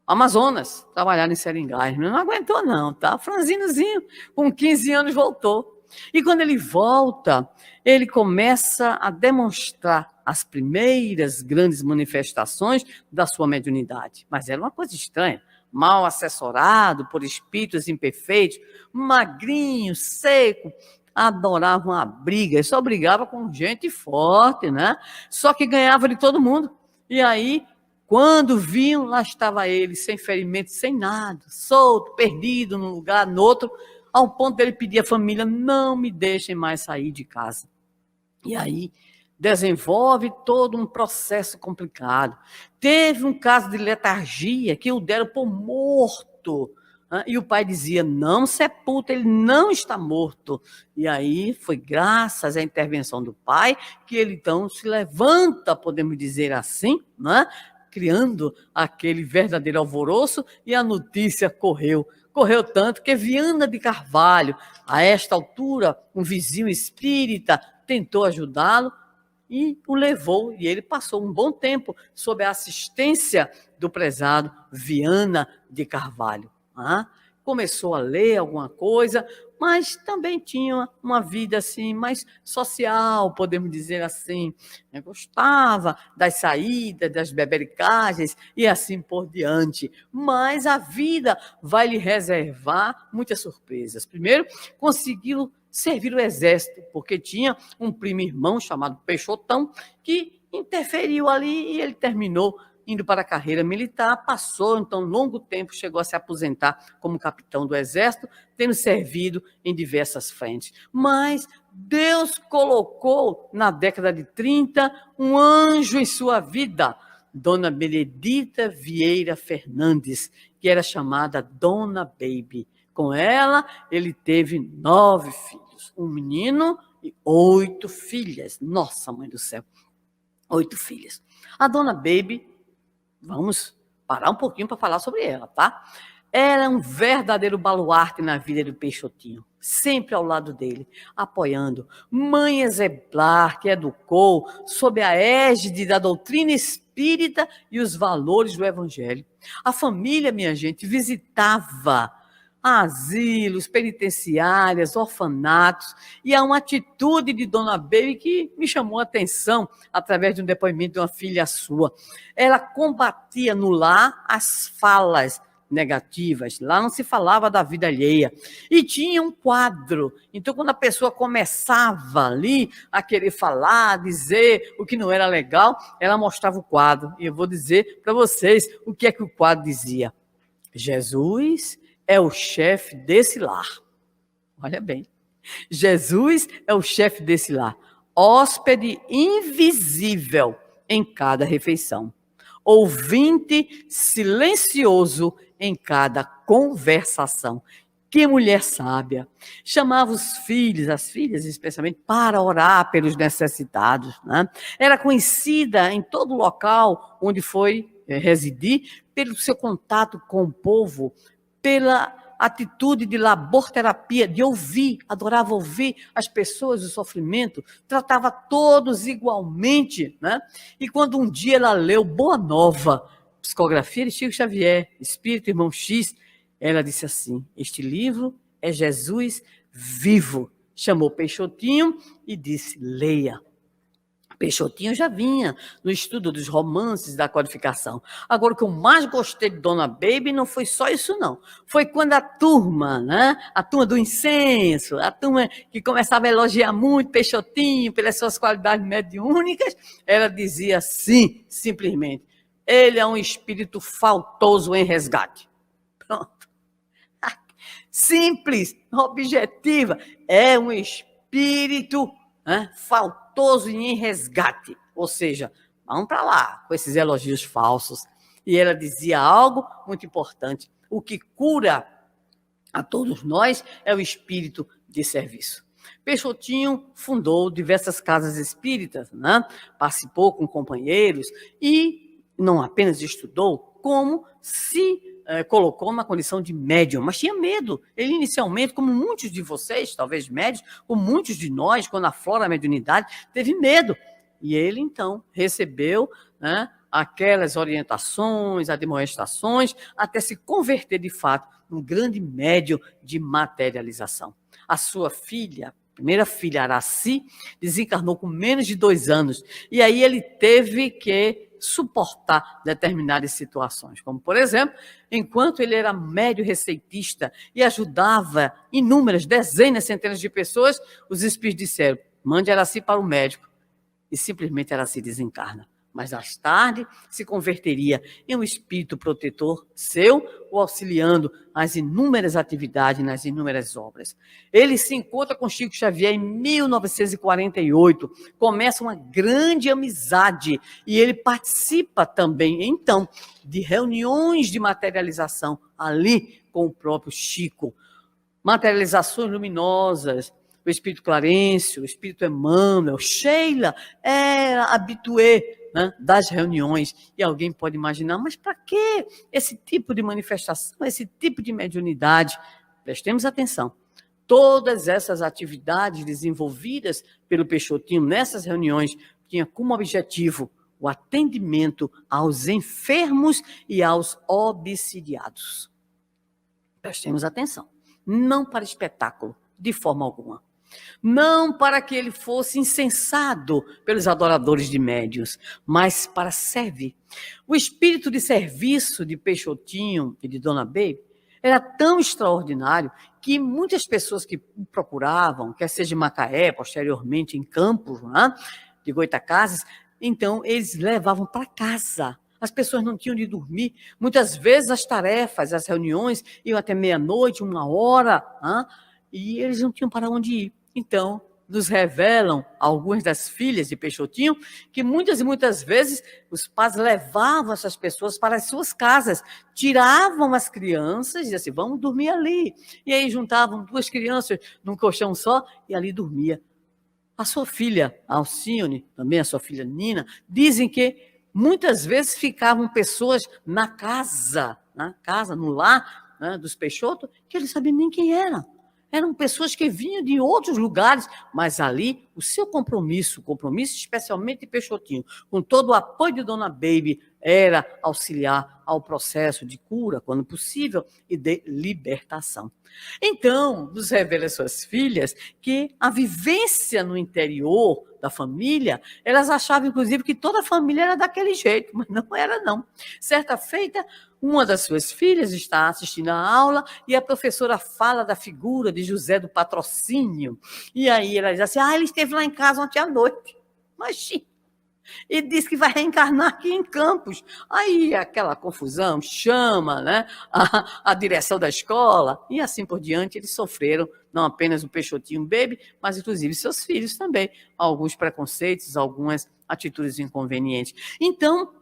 Amazonas, trabalhar em Seringal. Não aguentou não, tá? Franzinozinho, com 15 anos, voltou. E quando ele volta, ele começa a demonstrar as primeiras grandes manifestações da sua mediunidade. Mas era uma coisa estranha. Mal assessorado por espíritos imperfeitos, magrinho, seco, adorava uma briga. Ele só brigava com gente forte, né? Só que ganhava de todo mundo. E aí, quando viam, lá estava ele, sem ferimento, sem nada, solto, perdido num lugar, no outro, ao ponto dele pedir à família, não me deixem mais sair de casa. E aí, desenvolve todo um processo complicado. Teve um caso de letargia que o deram por morto. E o pai dizia, não sepulta, ele não está morto. E aí foi graças à intervenção do pai que ele então se levanta, podemos dizer assim, né? Criando aquele verdadeiro alvoroço, e a notícia correu tanto que Viana de Carvalho, a esta altura, um vizinho espírita, tentou ajudá-lo e o levou, e ele passou um bom tempo sob a assistência do prezado Viana de Carvalho. Começou a ler alguma coisa, mas também tinha uma vida assim mais social, podemos dizer assim. Gostava das saídas, das bebericagens e assim por diante. Mas a vida vai lhe reservar muitas surpresas. Primeiro, conseguiu servir o exército, porque tinha um primo irmão chamado Peixotão que interferiu ali e ele terminou indo para a carreira militar, passou então longo tempo, chegou a se aposentar como capitão do exército, tendo servido em diversas frentes. Mas Deus colocou na década de 30 um anjo em sua vida, Dona Benedita Vieira Fernandes, que era chamada Dona Baby. Com ela, ele teve 9 filhos, um menino e 8 filhas. Nossa, mãe do céu, 8 filhas. A Dona Baby, vamos parar um pouquinho para falar sobre ela, tá? Era um verdadeiro baluarte na vida do Peixotinho, sempre ao lado dele, apoiando. Mãe exemplar que educou sob a égide da doutrina espírita e os valores do evangelho. A família, minha gente, visitava asilos, penitenciárias, orfanatos, e há uma atitude de Dona Baby que me chamou a atenção através de um depoimento de uma filha sua. Ela combatia no lar as falas negativas, lá não se falava da vida alheia, e tinha um quadro, então quando a pessoa começava ali a querer falar, dizer o que não era legal, ela mostrava o quadro, e eu vou dizer para vocês o que é que o quadro dizia. Jesus é o chefe desse lar. Olha bem. Jesus é o chefe desse lar. Hóspede invisível em cada refeição. Ouvinte silencioso em cada conversação. Que mulher sábia. Chamava os filhos, as filhas especialmente, para orar pelos necessitados, né? Era conhecida em todo local onde foi residir, pelo seu contato com o povo, pela atitude de laborterapia, de ouvir, adorava ouvir as pessoas do sofrimento, tratava todos igualmente, né? E quando um dia ela leu Boa Nova, psicografia de Chico Xavier, Espírito Irmão X, ela disse assim: este livro é Jesus vivo. Chamou Peixotinho e disse: leia. Peixotinho já vinha no estudo dos romances da codificação. Agora, o que eu mais gostei de Dona Baby não foi só isso, não. Foi quando a turma, né? A turma do incenso, a turma que começava a elogiar muito Peixotinho pelas suas qualidades mediúnicas, ela dizia assim, simplesmente: ele é um espírito faltoso em resgate. Pronto. Simples, objetiva. É um espírito faltoso e em resgate. Ou seja, vamos para lá com esses elogios falsos. E ela dizia algo muito importante: o que cura a todos nós é o espírito de serviço. Peixotinho fundou diversas casas espíritas, né? Participou com companheiros e não apenas estudou, como se colocou numa condição de médium, mas tinha medo. Ele inicialmente, como muitos de vocês, talvez médios, como muitos de nós, quando aflora a mediunidade, teve medo. E ele, então, recebeu, né, aquelas orientações, admoestações, até se converter, de fato, num grande médium de materialização. A sua filha, primeira filha, Araci, desencarnou com menos de 2 anos. E aí ele teve que suportar determinadas situações, como, por exemplo, enquanto ele era médio receitista e ajudava inúmeras, dezenas, centenas de pessoas, os espíritos disseram: mande Araci para o médico. E simplesmente Araci desencarna. Mas mais tarde se converteria em um espírito protetor seu, o auxiliando nas inúmeras atividades, nas inúmeras obras. Ele se encontra com Chico Xavier em 1948, começa uma grande amizade e ele participa também, então, de reuniões de materialização ali com o próprio Chico. Materializações luminosas. O espírito Clarencio, o espírito Emmanuel, Sheila era habitué, né, das reuniões. E alguém pode imaginar, mas para que esse tipo de manifestação, esse tipo de mediunidade? Prestemos atenção. Todas essas atividades desenvolvidas pelo Peixotinho nessas reuniões tinham como objetivo o atendimento aos enfermos e aos obsidiados. Prestemos atenção. Não para espetáculo, de forma alguma. Não para que ele fosse incensado pelos adoradores de médiuns, mas para servir. O espírito de serviço de Peixotinho e de Dona Baby era tão extraordinário que muitas pessoas que procuravam, quer seja em Macaé, posteriormente em Campos, né, de Goitacazes, então eles levavam para casa. As pessoas não tinham de dormir. Muitas vezes as tarefas, as reuniões iam até meia-noite, 1 hora, e eles não tinham para onde ir. Então, nos revelam algumas das filhas de Peixotinho que muitas e muitas vezes os pais levavam essas pessoas para as suas casas, tiravam as crianças e diziam assim: vamos dormir ali. E aí juntavam 2 crianças num colchão só e ali dormia. A sua filha Alcione, também a sua filha Nina, dizem que muitas vezes ficavam pessoas na casa, no lar, né, dos Peixoto, que eles sabiam nem quem era. Eram pessoas que vinham de outros lugares, mas ali o seu compromisso especialmente de Peixotinho, com todo o apoio de Dona Baby, era auxiliar ao processo de cura, quando possível, e de libertação. Então, nos revela suas filhas que a vivência no interior da família, elas achavam, inclusive, que toda a família era daquele jeito, mas não era, não. Certa feita, uma das suas filhas está assistindo a aula e a professora fala da figura de José do Patrocínio. E aí ela diz assim: ele esteve lá em casa ontem à noite. Imagina. E diz que vai reencarnar aqui em Campos. Aí aquela confusão, chama, né, a direção da escola, e assim por diante. Eles sofreram, não apenas o Peixotinho Baby, mas inclusive seus filhos também, alguns preconceitos, algumas atitudes inconvenientes. Então,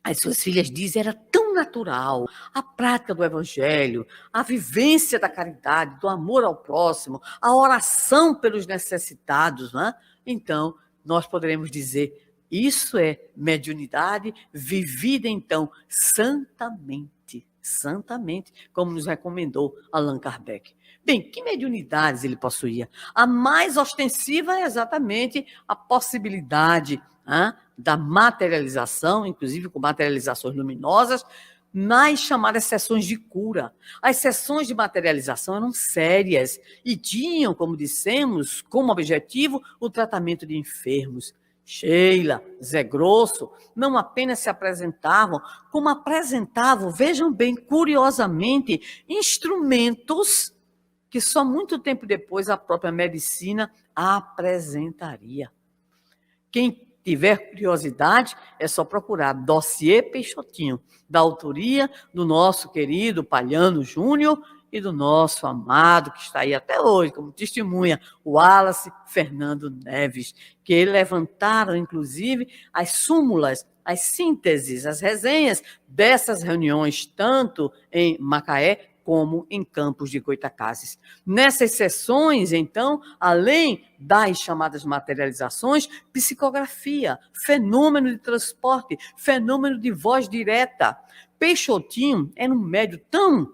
as suas filhas dizem, era tão natural a prática do evangelho, a vivência da caridade, do amor ao próximo, a oração pelos necessitados, né? Então, nós poderemos dizer: isso é mediunidade vivida, então, santamente. Santamente, como nos recomendou Allan Kardec. Bem, que mediunidades ele possuía? A mais ostensiva é exatamente a possibilidade da materialização, inclusive com materializações luminosas, nas chamadas sessões de cura. As sessões de materialização eram sérias e tinham, como dissemos, como objetivo o tratamento de enfermos. Sheila, Zé Grosso, não apenas se apresentavam, como apresentavam, vejam bem, curiosamente, instrumentos que só muito tempo depois a própria medicina apresentaria. Quem tiver curiosidade, é só procurar Dossiê Peixotinho, da autoria do nosso querido Palhano Júnior e do nosso amado, que está aí até hoje, como testemunha, o Wallace Fernando Neves, que levantaram, inclusive, as súmulas, as sínteses, as resenhas dessas reuniões, tanto em Macaé como em Campos de Goytacazes. Nessas sessões, então, além das chamadas materializações, psicografia, fenômeno de transporte, fenômeno de voz direta. Peixotinho era um médium tão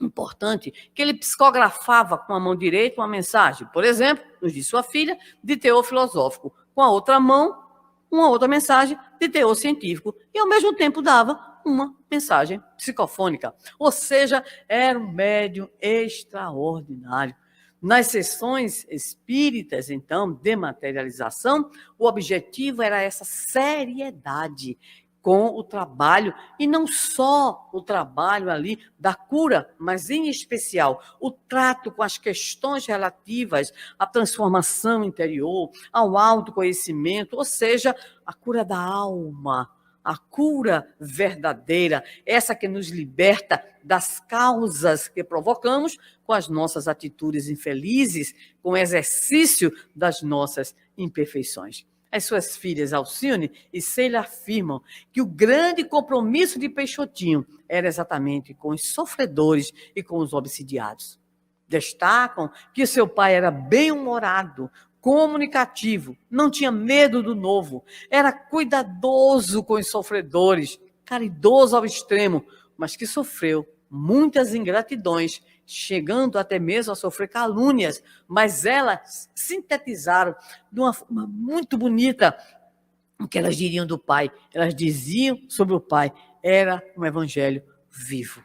importante que ele psicografava com a mão direita uma mensagem, por exemplo, nos diz sua filha, de teor filosófico, com a outra mão, uma outra mensagem de teor científico, e ao mesmo tempo dava uma mensagem psicofônica. Ou seja, era um médium extraordinário. Nas sessões espíritas, então, de materialização, o objetivo era essa seriedade com o trabalho, e não só o trabalho ali da cura, mas em especial o trato com as questões relativas à transformação interior, ao autoconhecimento, ou seja, a cura da alma, a cura verdadeira, essa que nos liberta das causas que provocamos com as nossas atitudes infelizes, com o exercício das nossas imperfeições. As suas filhas Alcione e Sheila afirmam que o grande compromisso de Peixotinho era exatamente com os sofredores e com os obsidiados. Destacam que seu pai era bem-humorado, comunicativo, não tinha medo do novo, era cuidadoso com os sofredores, caridoso ao extremo, mas que sofreu muitas ingratidões, chegando até mesmo a sofrer calúnias, mas elas sintetizaram de uma forma muito bonita o que elas diriam do pai. Elas diziam sobre o pai, era um evangelho vivo.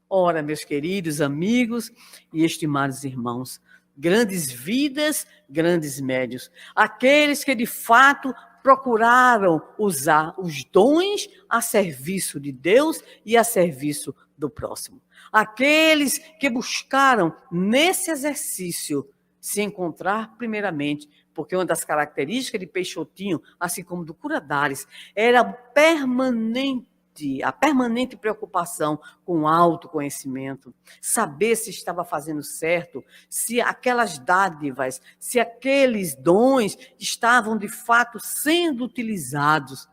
Ora, meus queridos amigos e estimados irmãos, grandes vidas, grandes médios, aqueles que de fato procuraram usar os dons a serviço de Deus e a serviço do próximo. Aqueles que buscaram nesse exercício se encontrar primeiramente, porque uma das características de Peixotinho, assim como do Curadares, era a permanente preocupação com o autoconhecimento, saber se estava fazendo certo, se aquelas dádivas, se aqueles dons estavam de fato sendo utilizados.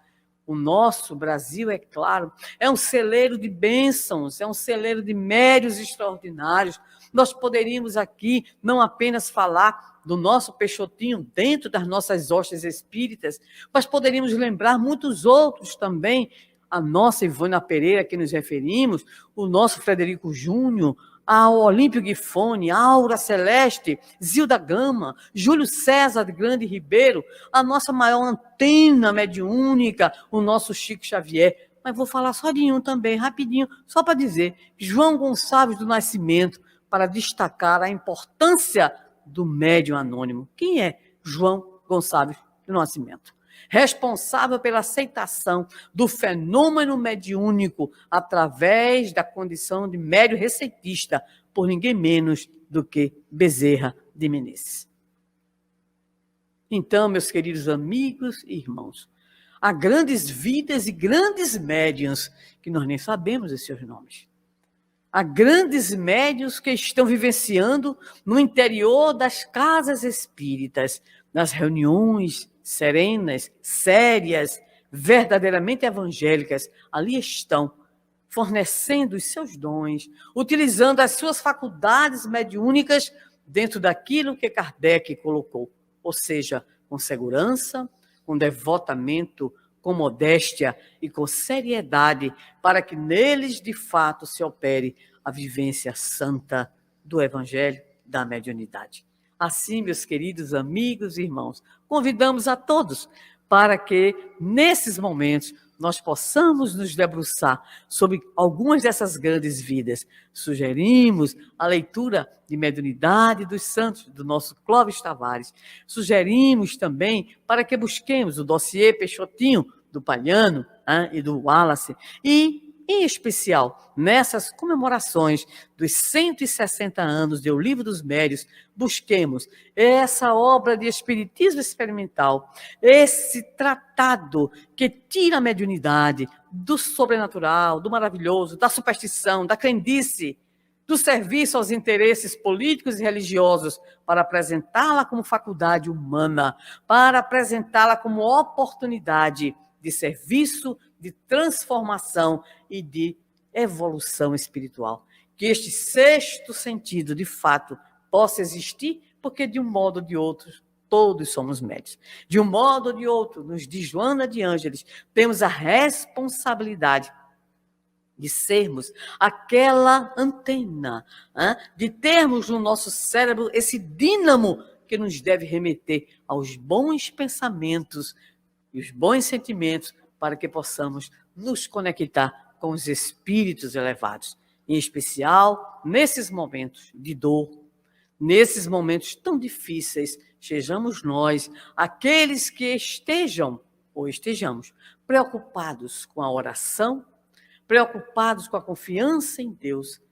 O nosso Brasil, é claro, é um celeiro de bênçãos, é um celeiro de médios extraordinários. Nós poderíamos aqui não apenas falar do nosso Peixotinho dentro das nossas hostes espíritas, mas poderíamos lembrar muitos outros também, a nossa Ivana Pereira, que nos referimos, o nosso Frederico Júnior, ao Olímpio Guifone, Aura Celeste, Zilda Gama, Júlio César Grande Ribeiro, a nossa maior antena mediúnica, o nosso Chico Xavier. Mas vou falar só de um também, rapidinho, só para dizer, João Gonçalves do Nascimento, para destacar a importância do médium anônimo. Quem é João Gonçalves do Nascimento? Responsável pela aceitação do fenômeno mediúnico através da condição de médium receitista, por ninguém menos do que Bezerra de Menezes. Então, meus queridos amigos e irmãos, há grandes vidas e grandes médiuns que nós nem sabemos os seus nomes. Há grandes médiuns que estão vivenciando no interior das casas espíritas, nas reuniões serenas, sérias, verdadeiramente evangélicas. Ali estão, fornecendo os seus dons, utilizando as suas faculdades mediúnicas dentro daquilo que Kardec colocou, ou seja, com segurança, com devotamento, com modéstia e com seriedade, para que neles de fato se opere a vivência santa do Evangelho da mediunidade. Assim, meus queridos amigos e irmãos, convidamos a todos para que, nesses momentos, nós possamos nos debruçar sobre algumas dessas grandes vidas. Sugerimos a leitura de Mediunidade dos Santos, do nosso Clóvis Tavares. Sugerimos também para que busquemos o dossiê Peixotinho, do Palhano e do Wallace, e, em especial, nessas comemorações dos 160 anos do Livro dos Médiuns, busquemos essa obra de espiritismo experimental, esse tratado que tira a mediunidade do sobrenatural, do maravilhoso, da superstição, da crendice, do serviço aos interesses políticos e religiosos, para apresentá-la como faculdade humana, para apresentá-la como oportunidade de serviço, de transformação e de evolução espiritual. Que este sexto sentido, de fato, possa existir, porque de um modo ou de outro, todos somos médiuns. De um modo ou de outro, nos diz Joana de Ângeles, temos a responsabilidade de sermos aquela antena, de termos no nosso cérebro esse dínamo que nos deve remeter aos bons pensamentos e os bons sentimentos, para que possamos nos conectar com os espíritos elevados, em especial nesses momentos de dor, nesses momentos tão difíceis. Sejamos nós aqueles que estejamos preocupados com a oração, preocupados com a confiança em Deus,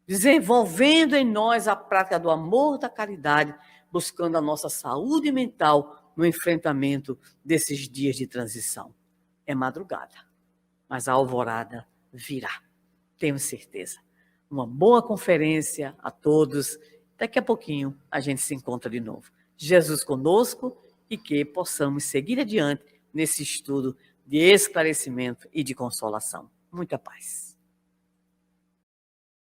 desenvolvendo em nós a prática do amor, da caridade, buscando a nossa saúde mental no enfrentamento desses dias de transição. É madrugada, mas a alvorada virá, tenho certeza. Uma boa conferência a todos. Daqui a pouquinho a gente se encontra de novo. Jesus conosco, e que possamos seguir adiante nesse estudo de esclarecimento e de consolação. Muita paz.